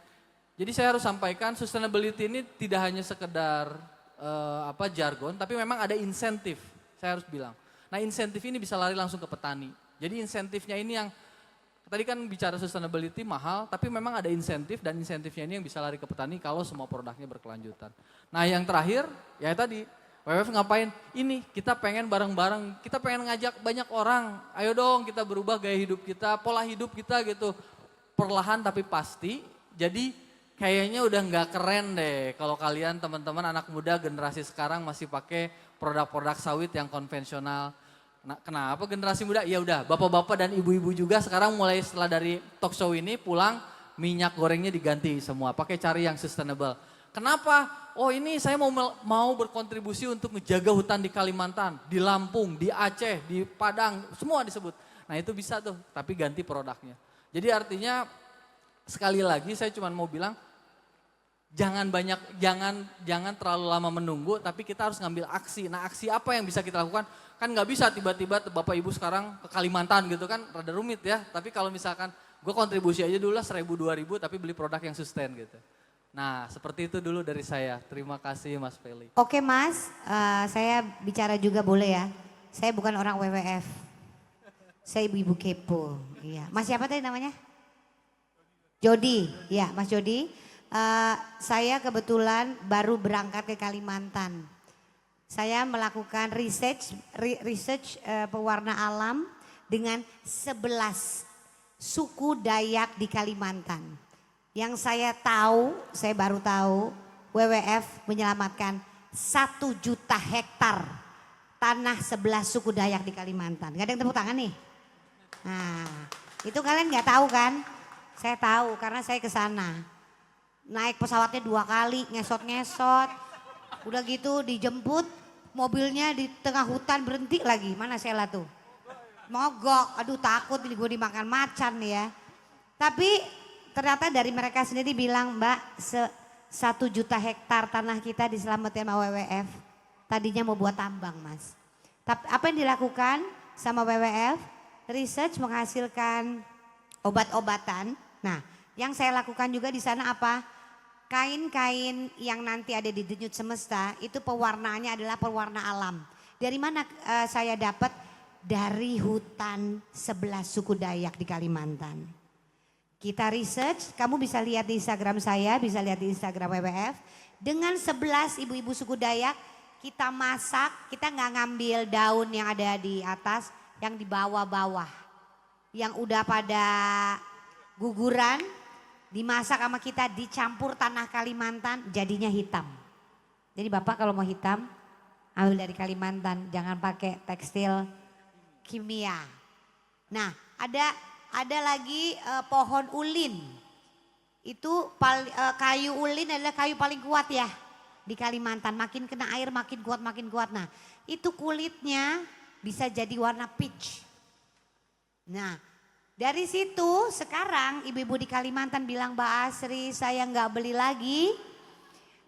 jadi saya harus sampaikan sustainability ini tidak hanya sekedar jargon, tapi memang ada insentif, saya harus bilang. Nah insentif ini bisa lari langsung ke petani. Jadi insentifnya ini yang, tadi kan bicara sustainability mahal, tapi memang ada insentif dan insentifnya ini yang bisa lari ke petani kalau semua produknya berkelanjutan. Nah yang terakhir, ya tadi, WWF ngapain? Ini kita pengen bareng-bareng, kita pengen ngajak banyak orang, ayo dong kita berubah gaya hidup kita, pola hidup kita gitu. Perlahan tapi pasti, jadi kayaknya udah nggak keren deh kalau kalian teman-teman anak muda generasi sekarang masih pakai produk-produk sawit yang konvensional. Nah, kenapa generasi muda? Ya udah, bapak-bapak dan ibu-ibu juga sekarang mulai setelah dari talk show ini pulang minyak gorengnya diganti semua, pakai cari yang sustainable. Kenapa? Oh ini saya mau berkontribusi untuk menjaga hutan di Kalimantan, di Lampung, di Aceh, di Padang, semua disebut. Nah itu bisa tuh, tapi ganti produknya. Jadi artinya sekali lagi saya cuma mau bilang jangan terlalu lama menunggu, tapi kita harus ngambil aksi. Nah aksi apa yang bisa kita lakukan? Kan nggak bisa tiba-tiba Bapak Ibu sekarang ke Kalimantan gitu kan, rada rumit ya. Tapi kalau misalkan gue kontribusi aja dulu lah 1.000-2.000 tapi beli produk yang sustain gitu. Nah seperti itu dulu dari saya. Terima kasih Mas Feli. Oke Mas, saya bicara juga boleh ya. Saya bukan orang WWF. Saya ibu-ibu kepo. Iya. Mas siapa tadi namanya? Jody. Ya Mas Jody. Saya kebetulan baru berangkat ke Kalimantan. Saya melakukan research pewarna alam dengan 11 suku Dayak di Kalimantan. Yang saya tahu, saya baru tahu WWF menyelamatkan 1 juta hektar tanah 11 suku Dayak di Kalimantan. Gak ada yang tepuk tangan nih? Nah itu kalian gak tahu kan? Saya tahu karena saya ke sana. Naik pesawatnya 2 kali, ngesot-ngesot. Udah gitu dijemput, mobilnya di tengah hutan berhenti lagi. Mana Sheila tuh? Mogok, aduh takut ini gue dimakan macan nih ya. Tapi ternyata dari mereka sendiri bilang, Mbak 1 juta hektar tanah kita diselamatin sama WWF. Tadinya mau buat tambang Mas. Tapi apa yang dilakukan sama WWF? Research menghasilkan obat-obatan. Nah yang saya lakukan juga di sana apa? Kain-kain yang nanti ada di Denyut Semesta itu pewarnaannya adalah pewarna alam. Dari mana saya dapat? Dari hutan 11 suku Dayak di Kalimantan. Kita research, kamu bisa lihat di Instagram saya, bisa lihat di Instagram WWF. Dengan 11 ibu-ibu suku Dayak kita masak, kita nggak ngambil daun yang ada di atas, yang di bawah-bawah. Yang udah pada guguran, dimasak sama kita, dicampur tanah Kalimantan, jadinya hitam. Jadi Bapak kalau mau hitam, ambil dari Kalimantan, jangan pakai tekstil kimia. Nah ada lagi pohon ulin. Itu kayu ulin adalah kayu paling kuat ya di Kalimantan. Makin kena air makin kuat, makin kuat. Nah itu kulitnya bisa jadi warna peach. Nah dari situ sekarang ibu-ibu di Kalimantan bilang, Mbak Asri saya nggak beli lagi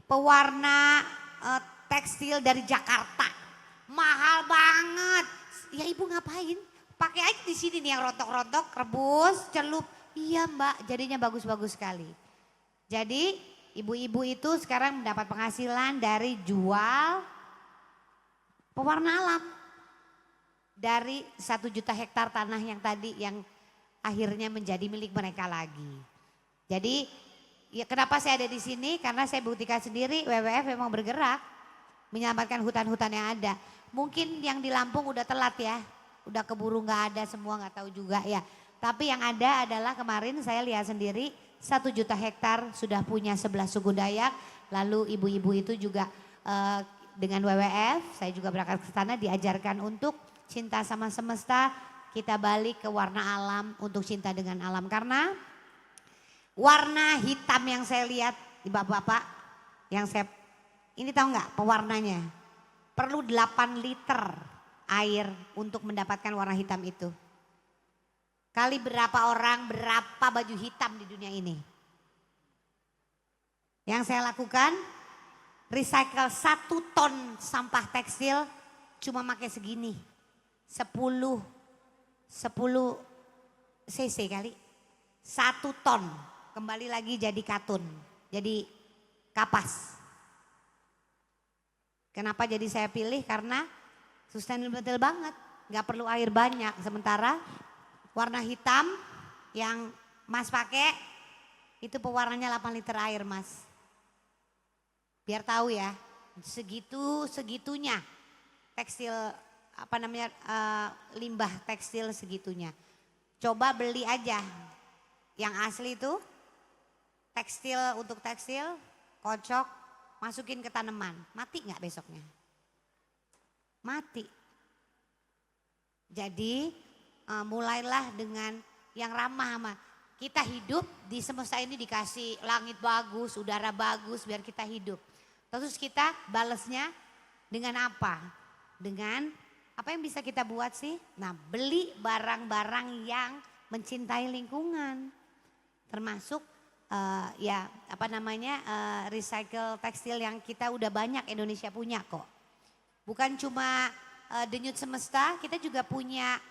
pewarna tekstil dari Jakarta. Mahal banget. Ya ibu ngapain? Pakai aja di sini nih yang rontok-rontok, rebus, celup. Iya Mbak, jadinya bagus-bagus sekali. Jadi ibu-ibu itu sekarang mendapat penghasilan dari jual pewarna alam. Dari 1 juta hektar tanah yang tadi yang akhirnya menjadi milik mereka lagi. Jadi ya kenapa saya ada di sini? Karena saya buktikan sendiri WWF memang bergerak menyelamatkan hutan-hutan yang ada. Mungkin yang di Lampung udah telat ya, udah keburu nggak ada semua nggak tahu juga ya. Tapi yang ada adalah kemarin saya lihat sendiri 1 juta hektar sudah punya 11 suku Dayak. Lalu ibu-ibu itu juga dengan WWF, saya juga berangkat ke sana diajarkan untuk cinta sama semesta. Kita balik ke warna alam untuk cinta dengan alam. Karena warna hitam yang saya lihat di bapak-bapak, yang saya, ini tahu nggak pewarnanya? Perlu 8 liter air untuk mendapatkan warna hitam itu. Kali berapa orang, berapa baju hitam di dunia ini. Yang saya lakukan, recycle 1 ton sampah tekstil cuma pakai segini. 10 cc kali. 1 ton, kembali lagi jadi katun, jadi kapas. Kenapa jadi saya pilih? Karena sustainable banget, nggak perlu air banyak. Sementara warna hitam yang Mas pakai itu pewarnanya 8 liter air, Mas. Biar tahu ya, segitunya tekstil limbah tekstil segitunya. Coba beli aja yang asli itu tekstil untuk tekstil, kocok, masukin ke tanaman, mati nggak besoknya? Mati. Jadi mulailah dengan yang ramah sama kita. Hidup di semesta ini dikasih langit bagus, udara bagus biar kita hidup. Terus kita balesnya dengan apa? Dengan apa yang bisa kita buat sih? Nah, beli barang-barang yang mencintai lingkungan. Termasuk recycle tekstil yang kita udah banyak Indonesia punya kok. Bukan cuma Denyut Semesta, kita juga punya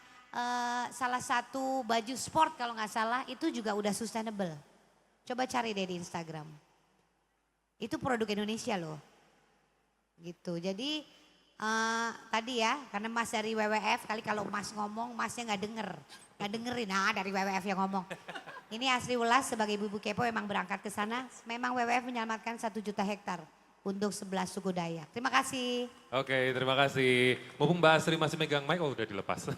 salah satu baju sport kalau nggak salah itu juga udah sustainable. Coba cari deh di Instagram. Itu produk Indonesia loh. Gitu. Jadi tadi ya, karena Mas dari WWF, kali kalau Mas ngomong Masnya nggak dengerin. Nah, dari WWF yang ngomong. Ini Asri Ulas sebagai ibu-ibu kepo emang berangkat ke sana. Memang WWF menyelamatkan 1 juta hektar untuk 11 suku Dayak. Terima kasih. Oke, terima kasih. Mumpung Mbak Asri masih megang mic, udah dilepas.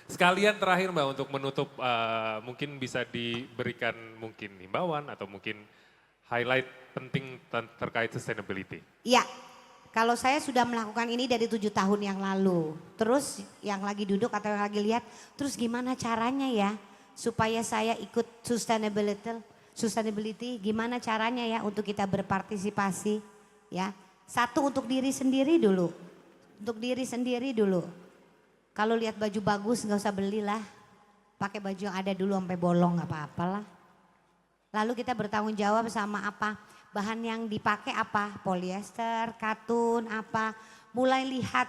Sekalian terakhir Mbak untuk menutup, mungkin bisa diberikan mungkin himbauan atau mungkin highlight penting terkait sustainability. Iya, kalau saya sudah melakukan ini dari 7 tahun yang lalu. Terus yang lagi duduk atau yang lagi lihat, terus gimana caranya ya supaya saya ikut sustainability, gimana caranya ya untuk kita berpartisipasi. Ya, satu untuk diri sendiri dulu. Untuk diri sendiri dulu. Kalau lihat baju bagus nggak usah belilah. Pakai baju yang ada dulu sampai bolong nggak apa-apalah. Lalu kita bertanggung jawab sama apa? Bahan yang dipakai apa? Polyester, katun, apa? Mulai lihat.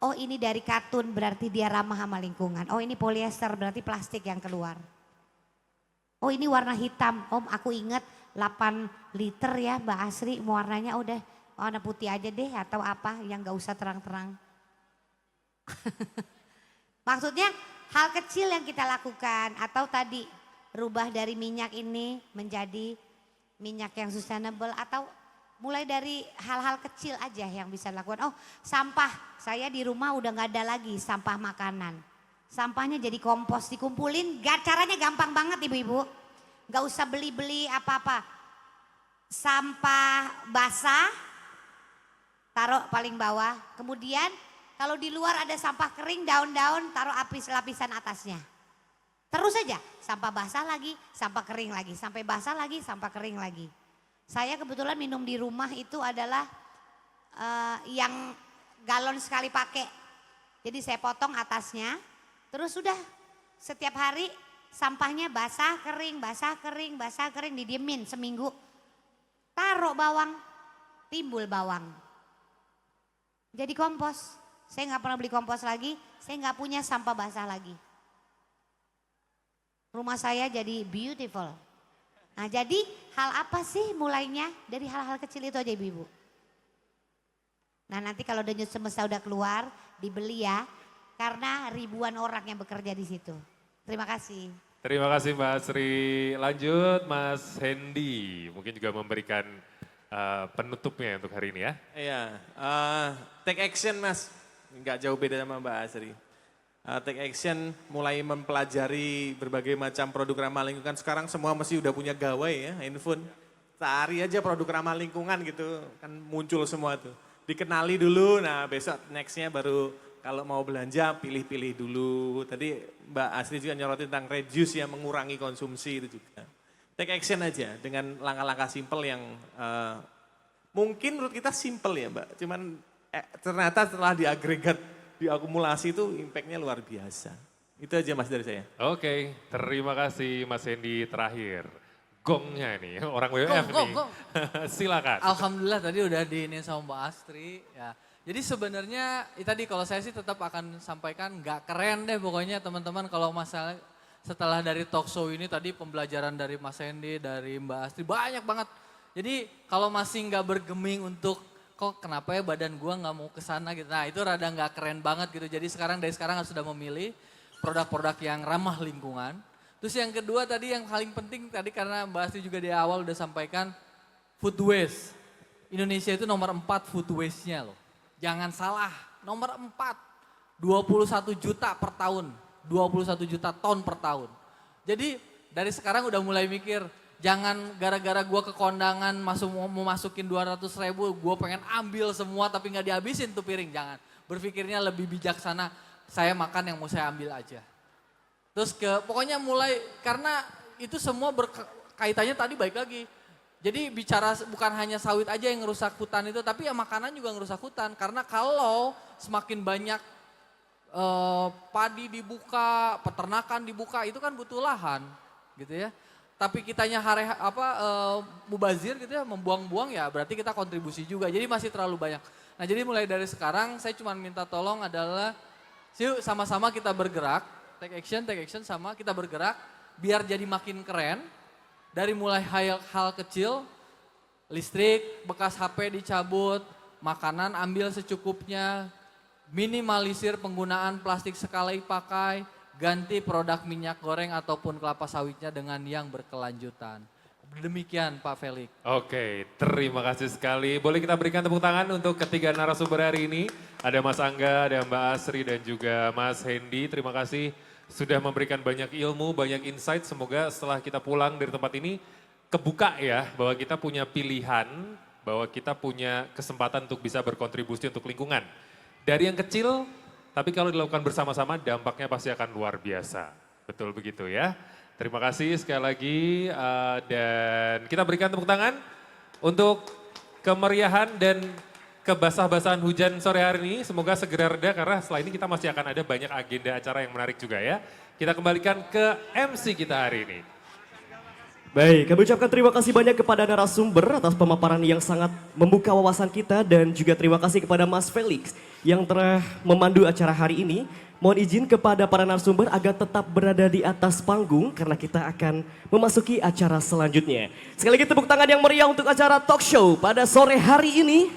Oh ini dari katun berarti dia ramah sama lingkungan. Oh ini polyester berarti plastik yang keluar. Oh ini warna hitam. Oh aku ingat 8 liter ya Mbak Asri, warnanya udah warna putih aja deh atau apa yang gak usah terang-terang. Maksudnya hal kecil yang kita lakukan atau tadi rubah dari minyak ini menjadi minyak yang sustainable atau mulai dari hal-hal kecil aja yang bisa dilakukan. Oh sampah, saya di rumah udah gak ada lagi sampah makanan. Sampahnya jadi kompos dikumpulin, caranya gampang banget ibu-ibu. Gak usah beli-beli apa-apa. Sampah basah, taruh paling bawah. Kemudian kalau di luar ada sampah kering, daun-daun, taruh lapisan atasnya. Terus saja, sampah basah lagi, sampah kering lagi. Sampai basah lagi, sampah kering lagi. Saya kebetulan minum di rumah itu adalah yang galon sekali pakai. Jadi saya potong atasnya, terus sudah setiap hari sampahnya basah kering, didiemin seminggu. Taruh bawang, timbul bawang. Jadi kompos. Saya nggak pernah beli kompos lagi, saya nggak punya sampah basah lagi. Rumah saya jadi beautiful. Nah jadi hal apa sih mulainya? Dari hal-hal kecil itu aja ibu-ibu. Nah nanti kalau Denyut Semesta udah keluar, dibeli ya. Karena ribuan orang yang bekerja di situ. Terima kasih. Terima kasih Mbak Asri. Lanjut Mas Hendy, mungkin juga memberikan penutupnya untuk hari ini ya. Iya, take action Mas. Nggak jauh beda sama Mbak Asri. Take Action mulai mempelajari berbagai macam produk ramah lingkungan. Sekarang semua mesti udah punya gawai ya, handphone. Cari aja produk ramah lingkungan gitu, kan muncul semua tuh. Dikenali dulu, nah besok nextnya baru kalau mau belanja pilih-pilih dulu. Tadi Mbak Asri juga nyorotin tentang reduce yang mengurangi konsumsi itu juga. Take action aja dengan langkah-langkah simpel yang mungkin menurut kita simpel ya Mbak. Cuman ternyata setelah diagregat, diakumulasi itu impactnya luar biasa. Itu aja Mas dari saya. Oke, terima kasih Mas Hendy terakhir. Gongnya ini, orang WWF nih. Gong. Silakan. Alhamdulillah tadi udah diinin sama Mbak Astri. Ya. Jadi sebenarnya tadi kalau saya sih tetap akan sampaikan nggak keren deh pokoknya teman-teman kalau masalah setelah dari talk show ini tadi pembelajaran dari Mas Hendy, dari Mbak Astri banyak banget. Jadi kalau masih nggak bergeming untuk kok kenapa ya badan gua nggak mau ke sana gitu. Nah itu rada nggak keren banget gitu. Jadi dari sekarang harus sudah memilih produk-produk yang ramah lingkungan. Terus yang kedua tadi yang paling penting tadi karena Mbak Astri juga di awal udah sampaikan food waste. Indonesia itu nomor 4 food waste-nya loh. Jangan salah, nomor 4. 21 juta per tahun, 21 juta ton per tahun. Jadi dari sekarang udah mulai mikir, jangan gara-gara gua ke kondangan mau masukin 200.000, gua pengen ambil semua tapi nggak dihabisin tuh piring, jangan. Berpikirnya lebih bijaksana, saya makan yang mau saya ambil aja. Terus pokoknya mulai, karena itu semua berkaitannya tadi baik lagi. Jadi bicara bukan hanya sawit aja yang ngerusak hutan itu, tapi ya makanan juga ngerusak hutan. Karena kalau semakin banyak padi dibuka, peternakan dibuka, itu kan butuh lahan gitu ya. Tapi kitanya mubazir gitu ya, membuang-buang ya berarti kita kontribusi juga. Jadi masih terlalu banyak. Nah jadi mulai dari sekarang saya cuma minta tolong adalah, yuk sama-sama kita bergerak. Take action sama kita bergerak biar jadi makin keren. Dari mulai hal kecil, listrik, bekas HP dicabut, makanan ambil secukupnya, minimalisir penggunaan plastik sekali pakai, ganti produk minyak goreng ataupun kelapa sawitnya dengan yang berkelanjutan. Demikian Pak Felix. Oke, terima kasih sekali. Boleh kita berikan tepuk tangan untuk ketiga narasumber hari ini. Ada Mas Angga, ada Mbak Asri dan juga Mas Hendy. Terima kasih sudah memberikan banyak ilmu, banyak insight. Semoga setelah kita pulang dari tempat ini kebuka ya bahwa kita punya pilihan, bahwa kita punya kesempatan untuk bisa berkontribusi untuk lingkungan. Dari yang kecil, tapi kalau dilakukan bersama-sama dampaknya pasti akan luar biasa. Betul begitu ya. Terima kasih sekali lagi dan kita berikan tepuk tangan untuk kemeriahan dan kebasah-basahan hujan sore hari ini. Semoga segera reda karena setelah ini kita masih akan ada banyak agenda acara yang menarik juga ya. Kita kembalikan ke MC kita hari ini. Baik, kami ucapkan terima kasih banyak kepada narasumber atas pemaparan yang sangat membuka wawasan kita dan juga terima kasih kepada Mas Felix yang telah memandu acara hari ini. Mohon izin kepada para narasumber agar tetap berada di atas panggung karena kita akan memasuki acara selanjutnya. Sekali lagi tepuk tangan yang meriah untuk acara talk show pada sore hari ini.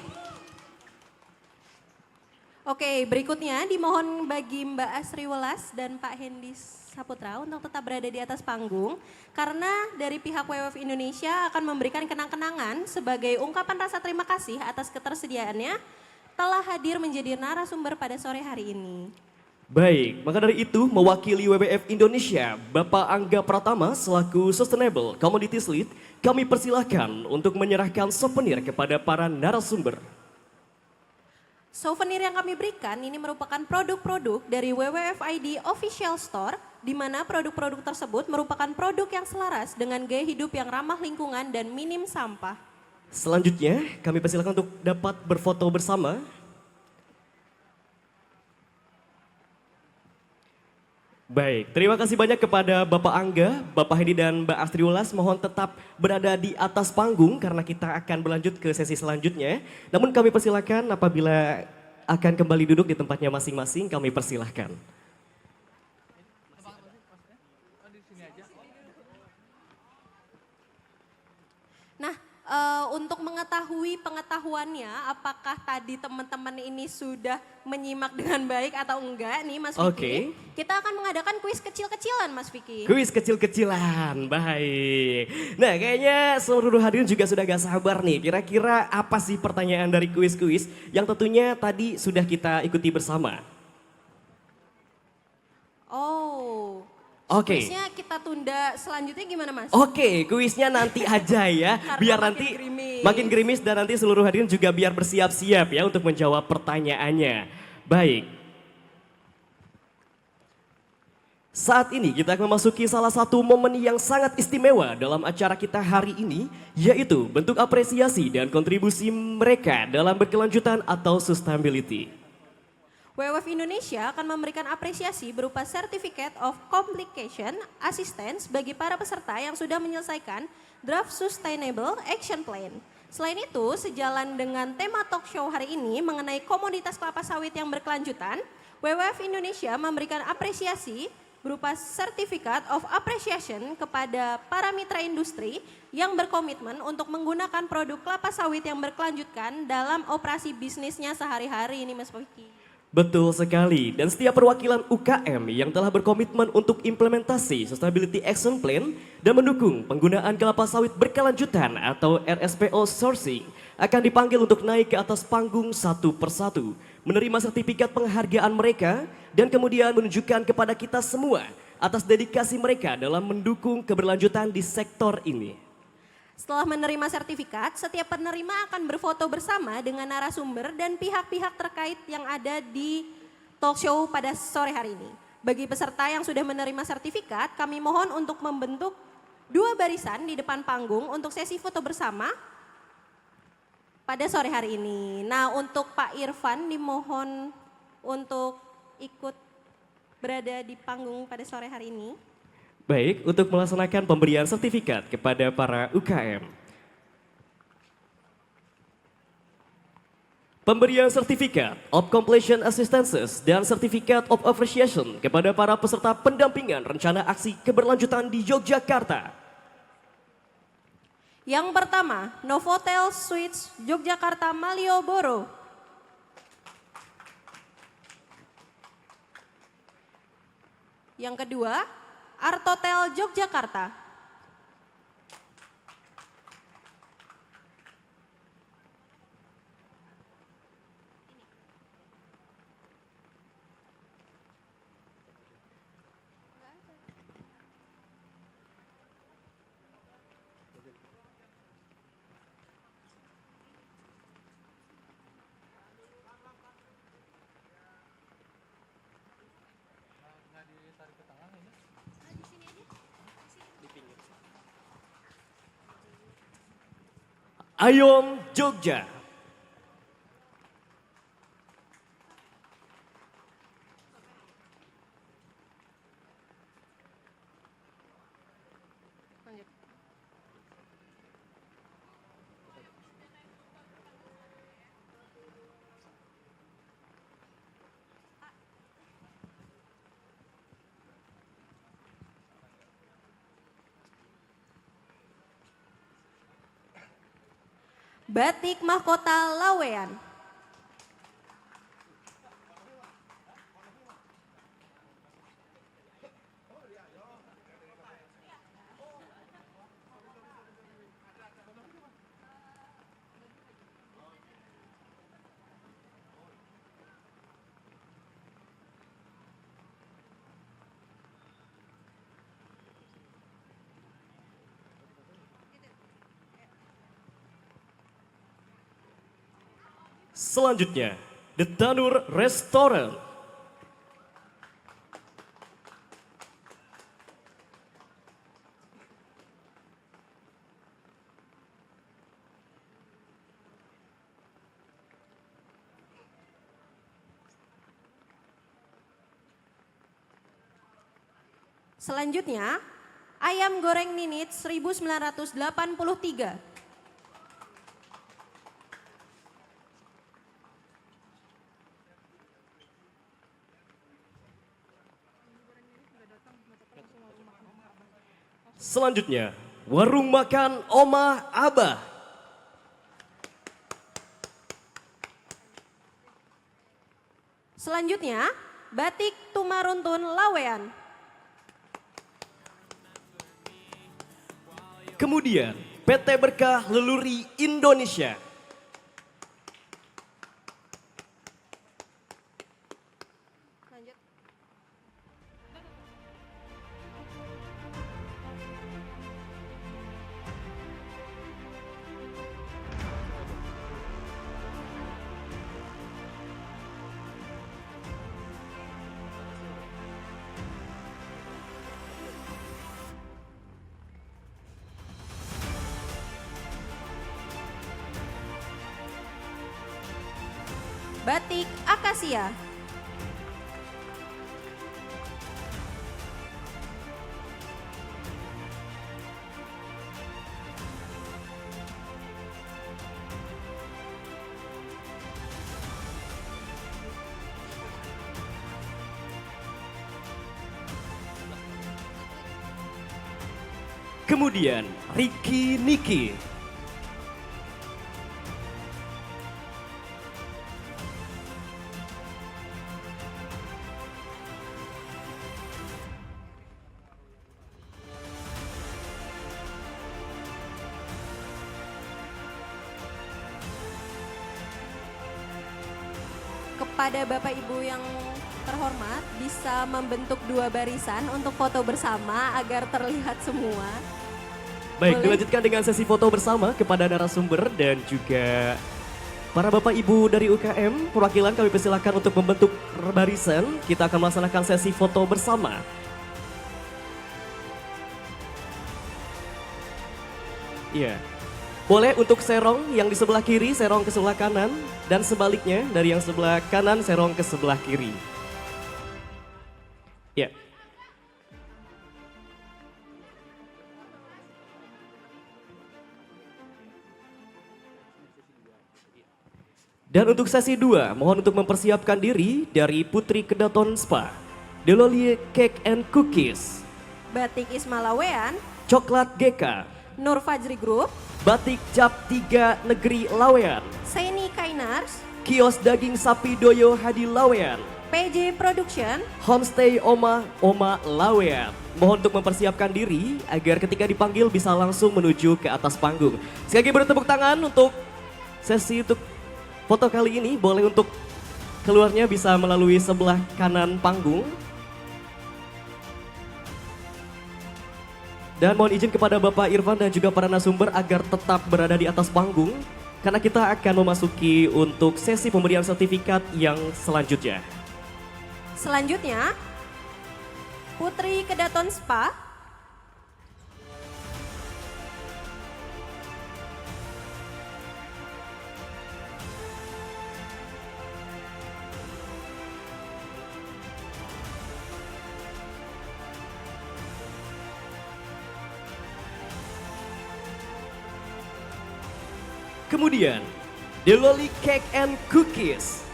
Oke, berikutnya dimohon bagi Mbak Asri Welas dan Pak Hendy Saputra untuk tetap berada di atas panggung karena dari pihak WWF Indonesia akan memberikan kenang-kenangan sebagai ungkapan rasa terima kasih atas ketersediaannya telah hadir menjadi narasumber pada sore hari ini. Baik, maka dari itu mewakili WWF Indonesia, Bapak Angga Pratama selaku Sustainable Commodities Lead, kami persilahkan untuk menyerahkan souvenir kepada para narasumber. Souvenir yang kami berikan ini merupakan produk-produk dari WWF ID Official Store, di mana produk-produk tersebut merupakan produk yang selaras dengan gaya hidup yang ramah lingkungan dan minim sampah. Selanjutnya, kami persilakan untuk dapat berfoto bersama. Baik, terima kasih banyak kepada Bapak Angga, Bapak Hendy dan Mbak Astri Welas. Mohon tetap berada di atas panggung karena kita akan berlanjut ke sesi selanjutnya. Namun kami persilakan apabila akan kembali duduk di tempatnya masing-masing, kami persilahkan. Nah, untuk mengetahui pengetahuannya, apakah tadi teman-teman ini sudah menyimak dengan baik atau enggak nih Mas Vicky? Oke. Kita akan mengadakan kuis kecil-kecilan Mas Vicky. Kuis kecil-kecilan, baik. Nah kayaknya seluruh hadirin juga sudah gak sabar nih. Kira-kira apa sih pertanyaan dari kuis-kuis yang tentunya tadi sudah kita ikuti bersama. Oke. Kuisnya kita tunda selanjutnya gimana Mas? Oke, kuisnya nanti aja ya. Karena Biar makin nanti gerimis. makin gerimis dan nanti seluruh hadirin juga biar bersiap-siap ya untuk menjawab pertanyaannya. Baik. Saat ini kita akan memasuki salah satu momen yang sangat istimewa dalam acara kita hari ini, yaitu bentuk apresiasi dan kontribusi mereka dalam berkelanjutan atau sustainability. WWF Indonesia akan memberikan apresiasi berupa Certificate of Complication Assistance bagi para peserta yang sudah menyelesaikan Draft Sustainable Action Plan. Selain itu, sejalan dengan tema talk show hari ini mengenai komoditas kelapa sawit yang berkelanjutan, WWF Indonesia memberikan apresiasi berupa Certificate of Appreciation kepada para mitra industri yang berkomitmen untuk menggunakan produk kelapa sawit yang berkelanjutan dalam operasi bisnisnya sehari-hari ini Mas Vicky. Betul sekali, dan setiap perwakilan UKM yang telah berkomitmen untuk implementasi Sustainability Action Plan dan mendukung penggunaan kelapa sawit berkelanjutan atau RSPO sourcing akan dipanggil untuk naik ke atas panggung satu persatu, menerima sertifikat penghargaan mereka dan kemudian menunjukkan kepada kita semua atas dedikasi mereka dalam mendukung keberlanjutan di sektor ini. Setelah menerima sertifikat, setiap penerima akan berfoto bersama dengan narasumber dan pihak-pihak terkait yang ada di talk show pada sore hari ini. Bagi peserta yang sudah menerima sertifikat, kami mohon untuk membentuk 2 barisan di depan panggung untuk sesi foto bersama pada sore hari ini. Nah, untuk Pak Irfan dimohon untuk ikut berada di panggung pada sore hari ini. Baik, untuk melaksanakan pemberian sertifikat kepada para UKM. Pemberian sertifikat of completion assistances dan sertifikat of appreciation kepada para peserta pendampingan rencana aksi keberlanjutan di Yogyakarta. Yang pertama, Novotel Suites Yogyakarta Malioboro. Yang kedua, Artotel Yogyakarta. Ayom Jogja. Batik Mahkota Lawean. Selanjutnya, The Tanur Restaurant. Selanjutnya, ayam goreng ninit 1983. Selanjutnya, warung makan Omah Abah. Selanjutnya, batik Tumaruntun Lawean. Kemudian, PT Berkah Leluri Indonesia. batik akasia. Kemudian Ricky Niki. Kepada Bapak Ibu yang terhormat, bisa membentuk dua barisan untuk foto bersama agar terlihat semua. Baik, Boleh. dilanjutkan dengan sesi foto bersama kepada narasumber dan juga para Bapak Ibu dari UKM. Perwakilan kami persilakan untuk membentuk barisan. Kita akan melaksanakan sesi foto bersama. Iya. Boleh untuk serong yang di sebelah kiri, serong ke sebelah kanan. Dan sebaliknya dari yang sebelah kanan, serong ke sebelah kiri. Ya. Dan untuk sesi 2, mohon untuk mempersiapkan diri dari Putri Kedaton Spa, Delolie Cake and Cookies, Batik Ismalawean, Coklat GK, Nur Fajri Group, Batik Cap 3 Negeri Lawean, Seni Kainars, Kios Daging Sapi Doyo Hadi Lawean, PJ Production, Homestay Oma Lawean. Mohon untuk mempersiapkan diri agar ketika dipanggil bisa langsung menuju ke atas panggung. Sekali lagi beri tepuk tangan untuk sesi untuk foto kali ini. Boleh untuk keluarnya bisa melalui sebelah kanan panggung. Dan mohon izin kepada Bapak Irfan dan juga para narasumber agar tetap berada di atas panggung. Karena kita akan memasuki untuk sesi pemberian sertifikat yang selanjutnya. selanjutnya Putri Kedaton Spa, Kemudian, Delolie Cake and Cookies.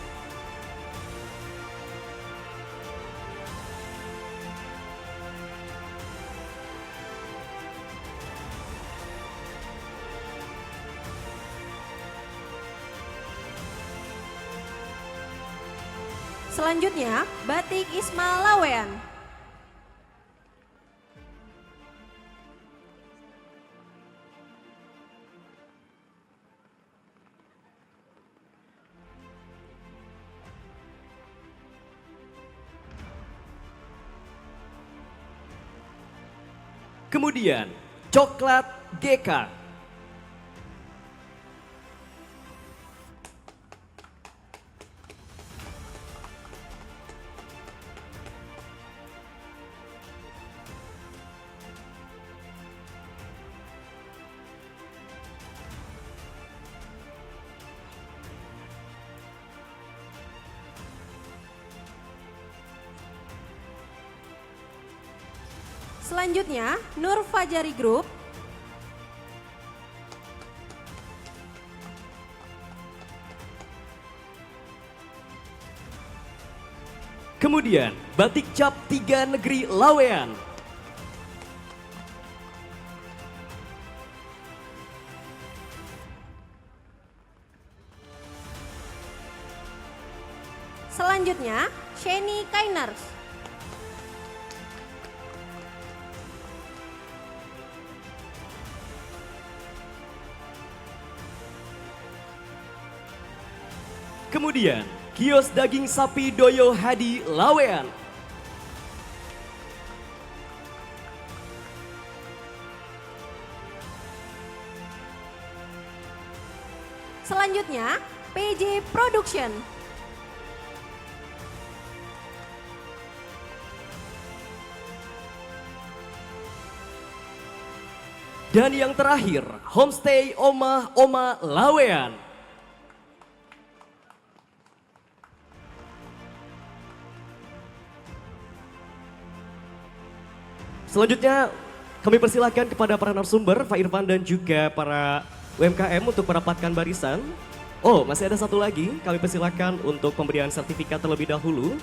selanjutnya Batik Ismalawean, Kemudian, Coklat GK. selanjutnya Nur Fajri Group, Kemudian, Batik Cap 3 Negeri Lawean. selanjutnya Seni Kainars, Kemudian, Kios Daging Sapi Doyo Hadi Lawean. selanjutnya PJ Production, Dan yang terakhir, Homestay Oma Lawean. Selanjutnya kami persilahkan kepada para narasumber, Pak Irfan dan juga para UMKM untuk merapatkan barisan. Oh, masih ada satu lagi, kami persilahkan untuk pemberian sertifikat terlebih dahulu.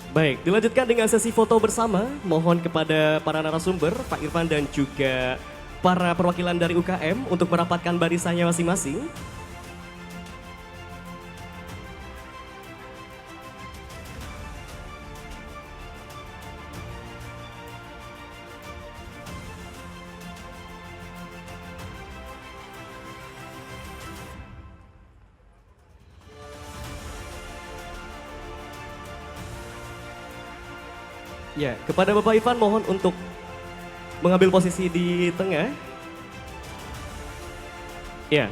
Baik, dilanjutkan dengan sesi foto bersama. Mohon kepada para narasumber, Pak Irfan dan juga para perwakilan dari UKM untuk merapatkan barisannya masing-masing. Ya, kepada Bapak Irfan mohon untuk mengambil posisi di tengah. Ya.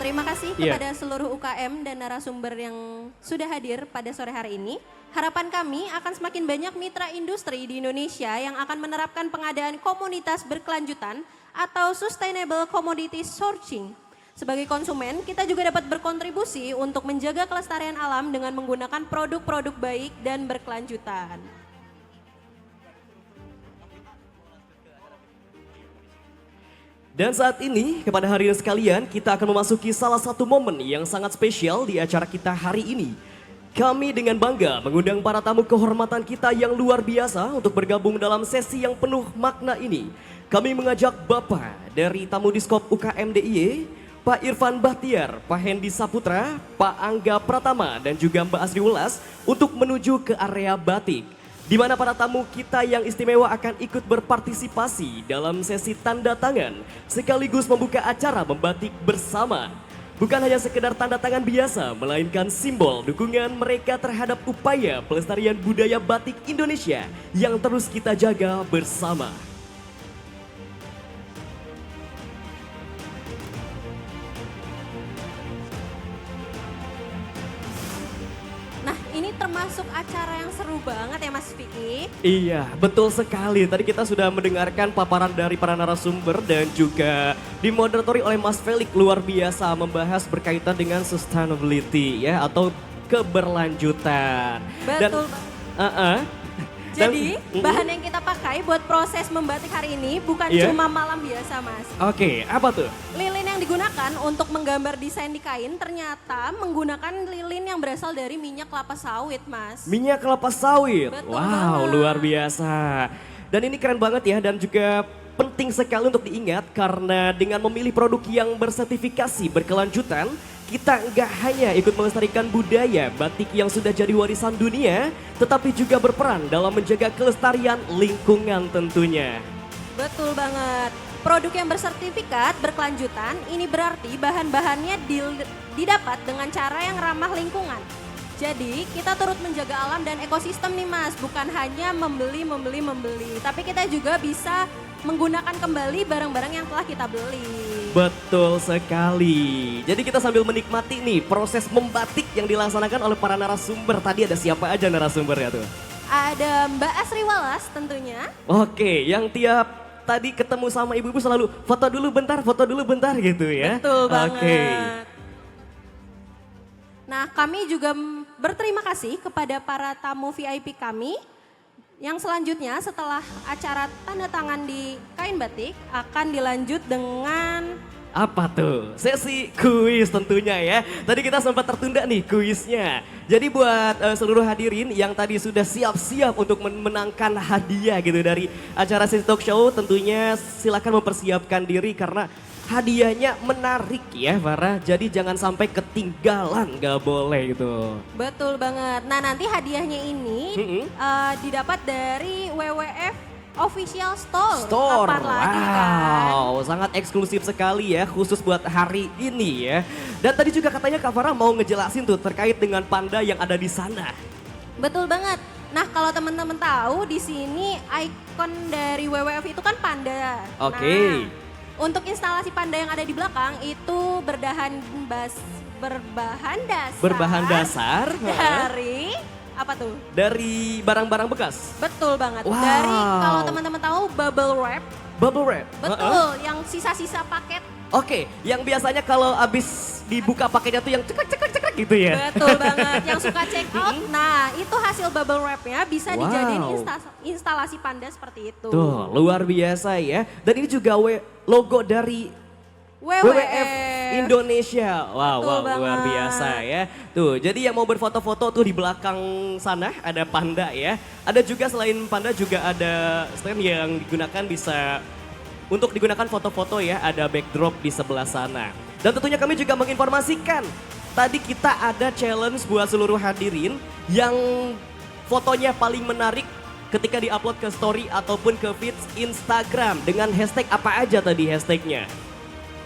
Terima kasih Iya. kepada seluruh UKM dan narasumber yang sudah hadir pada sore hari ini. Harapan kami akan semakin banyak mitra industri di Indonesia yang akan menerapkan pengadaan komunitas berkelanjutan atau sustainable commodity sourcing. Sebagai konsumen, kita juga dapat berkontribusi untuk menjaga kelestarian alam dengan menggunakan produk-produk baik dan berkelanjutan. Dan saat ini, kepada hadirin sekalian, kita akan memasuki salah satu momen yang sangat spesial di acara kita hari ini. Kami dengan bangga mengundang para tamu kehormatan kita yang luar biasa untuk bergabung dalam sesi yang penuh makna ini. Kami mengajak Bapak dari tamu Diskop UKM DIY, Pak Irfan Bahtiar, Pak Hendy Saputra, Pak Angga Pratama, dan juga Mbak Asri Welas untuk menuju ke area batik, di mana para tamu kita yang istimewa akan ikut berpartisipasi dalam sesi tanda tangan sekaligus membuka acara membatik bersama. Bukan hanya sekedar tanda tangan biasa, melainkan simbol dukungan mereka terhadap upaya pelestarian budaya batik Indonesia yang terus kita jaga bersama. Nah, ini termasuk acara yang seru banget ya Mas Vicky. Iya, betul sekali. Tadi kita sudah mendengarkan paparan dari para narasumber dan juga dimoderatori oleh Mas Felix, luar biasa membahas berkaitan dengan sustainability ya atau keberlanjutan. Betul. Jadi Dan- bahan yang kita pakai buat proses membatik hari ini bukan Iya. cuma malam biasa Mas. Oke, apa tuh? Lilin yang digunakan untuk menggambar desain di kain ternyata menggunakan lilin yang berasal dari minyak kelapa sawit Mas. Minyak kelapa sawit. Betul Wow, banget. luar biasa. Dan ini keren banget ya dan juga penting sekali untuk diingat karena dengan memilih produk yang bersertifikasi berkelanjutan, kita nggak hanya ikut melestarikan budaya batik yang sudah jadi warisan dunia, tetapi juga berperan dalam menjaga kelestarian lingkungan tentunya. Betul banget. Produk yang bersertifikat berkelanjutan ini berarti bahan-bahannya didapat dengan cara yang ramah lingkungan. Jadi kita turut menjaga alam dan ekosistem nih Mas, bukan hanya membeli, tapi kita juga bisa menggunakan kembali barang-barang yang telah kita beli. Betul sekali. Jadi kita sambil menikmati nih proses membatik yang dilaksanakan oleh para narasumber. Tadi ada siapa aja narasumbernya tuh? Ada Mbak Asri Welas tentunya. Oke, yang tiap tadi ketemu sama ibu-ibu selalu foto dulu bentar gitu ya. Betul banget. Oke. Nah, kami juga berterima kasih kepada para tamu VIP kami yang selanjutnya setelah acara tanda tangan di kain batik akan dilanjut dengan Apa tuh? Sesi kuis tentunya ya. Tadi kita sempat tertunda nih kuisnya. Jadi buat seluruh hadirin yang tadi sudah siap-siap untuk menangkan hadiah gitu dari acara sesi talk show, tentunya silakan mempersiapkan diri karena hadiahnya menarik ya Farah. Jadi jangan sampai ketinggalan, gak boleh gitu. betul banget. Nah, nanti hadiahnya ini didapat dari WWF official store. Store. Kapan lagi kan? Wow, sangat eksklusif sekali ya, khusus buat hari ini ya. Dan tadi juga katanya Kak Farah mau ngejelasin tuh terkait dengan panda yang ada di sana. Betul banget. Nah, kalau teman-teman tahu di sini ikon dari WWF itu kan panda. Oke. Nah, untuk instalasi panda yang ada di belakang itu berbahan dasar. Berbahan dasar Dari apa tuh? dari barang-barang bekas. Betul banget. Wow. Dari kalau teman-teman tahu bubble wrap, Bubble wrap. betul, yang sisa-sisa paket. Oke, yang biasanya kalau abis dibuka paketnya tuh yang cekrek gitu ya. Betul banget, yang suka check out. Nah, itu hasil bubble wrapnya bisa Wow. dijadiin instalasi panda seperti itu. Tuh, luar biasa ya. Dan ini juga logo dari WWF Indonesia. Wow, Betul luar banget. biasa ya. Tuh, jadi yang mau berfoto-foto tuh di belakang sana ada panda ya. Ada juga selain panda juga ada stand yang digunakan bisa untuk digunakan foto-foto ya. Ada backdrop di sebelah sana. Dan tentunya kami juga menginformasikan tadi kita ada challenge buat seluruh hadirin yang fotonya paling menarik ketika diupload ke story ataupun ke feeds Instagram dengan hashtag apa aja tadi hashtagnya.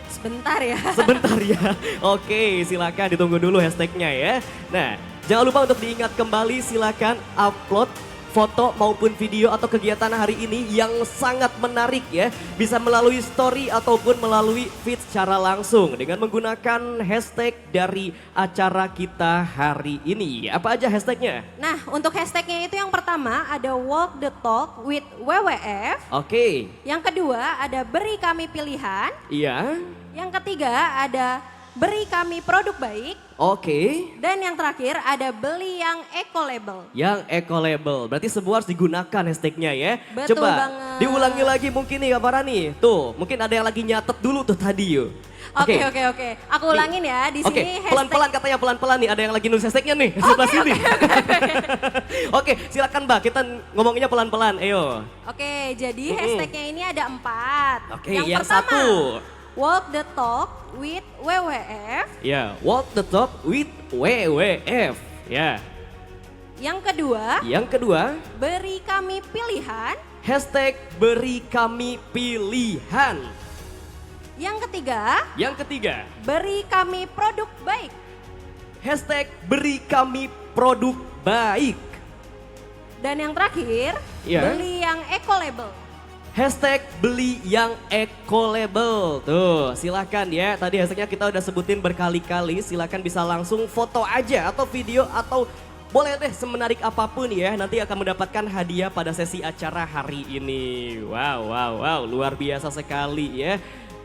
Sebentar ya. Sebentar ya. Oke, silakan ditunggu dulu hashtagnya ya. Nah, jangan lupa untuk diingat kembali silakan upload foto maupun video atau kegiatan hari ini yang sangat menarik ya. Bisa melalui story ataupun melalui feed secara langsung dengan menggunakan hashtag dari acara kita hari ini. Apa aja hashtagnya? Nah, untuk hashtagnya itu yang pertama ada Walk the Talk with WWF. Oke, Yang kedua ada Beri Kami Pilihan. iya. Yang ketiga ada Beri Kami Produk Baik. Oke. Dan yang terakhir ada Beli yang Eco Label. Yang eco label, berarti semua harus digunakan hashtagnya ya. Betul Coba banget. diulangi lagi mungkin nih Kak Farah nih. Tuh, mungkin ada yang lagi nyatet dulu tuh tadi yuk. Oke. Aku ulangin ya di Oke, sini hashtag. pelan-pelan katanya pelan-pelan nih. Ada yang lagi nulis hashtagnya nih sebelah sini. Oke, silakan Mbak. Kita ngomonginnya pelan-pelan. Ayo. Oke, jadi hashtagnya ini ada 4. Oke, yang satu. Walk the Talk with WWF. Ya, walk the talk with WWF. Ya. Yang kedua, Yang kedua, Beri Kami Pilihan. hashtag beri kami pilihan. Yang ketiga, Yang ketiga, Beri Kami Produk Baik. hashtag beri kami produk baik. Dan yang terakhir, Iya. Beli yang Eco Label. Hashtag beli yang eco label. Tuh silakan ya. Tadi hashtagnya kita udah sebutin berkali-kali. Silakan bisa langsung foto aja atau video atau boleh deh semenarik apapun ya. Nanti akan mendapatkan hadiah pada sesi acara hari ini. Wow. Luar biasa sekali ya.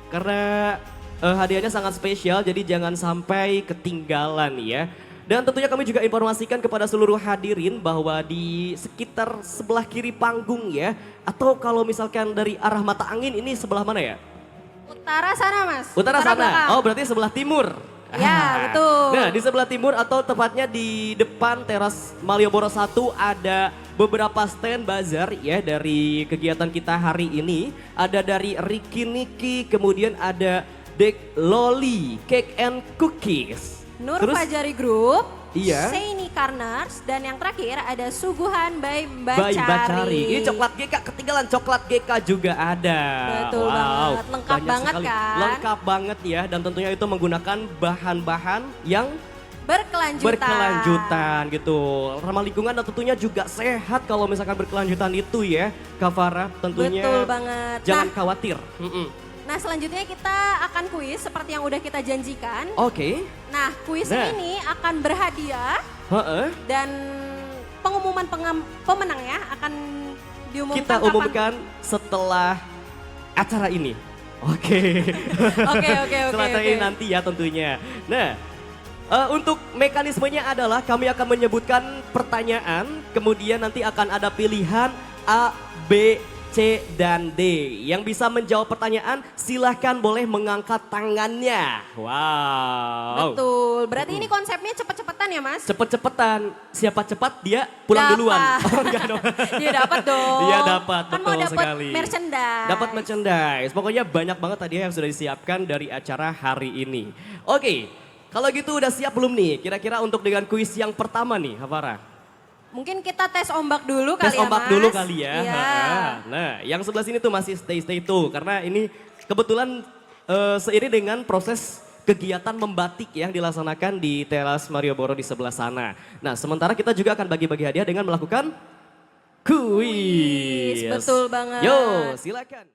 Karena hadiahnya sangat spesial jadi jangan sampai ketinggalan ya. Dan tentunya kami juga informasikan kepada seluruh hadirin bahwa di sekitar sebelah kiri panggung ya. Atau kalau misalkan dari arah mata angin ini sebelah mana ya? Utara sana, Mas. Utara sana. belakang. Oh berarti sebelah timur. Ya, betul. Nah di sebelah timur atau tepatnya di depan teras Malioboro 1 ada beberapa stand bazar ya dari kegiatan kita hari ini. Ada dari Ricky Niki, kemudian ada Dek Loli, Cake and Cookies. Nur Terus? Fajari Group, Iya. Seini Karners, dan yang terakhir ada Suguhan by Bayi Bacari. Bacari. Ini coklat GK, ketinggalan coklat GK juga ada. Betul banget, lengkap banyak banget sekali. kan? Lengkap banget ya, dan tentunya itu menggunakan bahan-bahan yang berkelanjutan gitu. Ramah lingkungan dan tentunya juga sehat kalau misalkan berkelanjutan itu ya. Kak Farah tentunya Betul banget. jangan khawatir. Nah selanjutnya kita akan kuis seperti yang udah kita janjikan. Oke. Nah kuis Nah. ini akan berhadiah Heeh. dan pengumuman pemenangnya akan diumumkan Kita kapan? umumkan setelah acara ini. Oke. Oke. Setelah acara ini nanti ya tentunya. Nah, untuk mekanismenya adalah kami akan menyebutkan pertanyaan, kemudian nanti akan ada pilihan A, B, C, dan D. Yang bisa menjawab pertanyaan silahkan boleh mengangkat tangannya. Wow. Betul, berarti ini konsepnya cepet-cepetan ya Mas? Cepet-cepetan, siapa cepat dia pulang Dapat. duluan. Oh enggak dong. Dia dapat dong. Iya dapat, Kan mau betul dapat sekali. merchandise. Dapat merchandise. Pokoknya banyak banget tadi yang sudah disiapkan dari acara hari ini. Oke, kalau gitu udah siap belum nih? Kira-kira untuk dengan kuis yang pertama nih, Hafara? Mungkin kita tes ombak dulu kali Tes ya, ombak Mas. dulu kali ya. Iya. Nah, yang sebelah sini tuh masih stay tuh karena ini kebetulan seiring dengan proses kegiatan membatik yang dilaksanakan di teras Malioboro di sebelah sana. Nah, sementara kita juga akan bagi-bagi hadiah dengan melakukan kuis. Betul banget. Yo, silakan.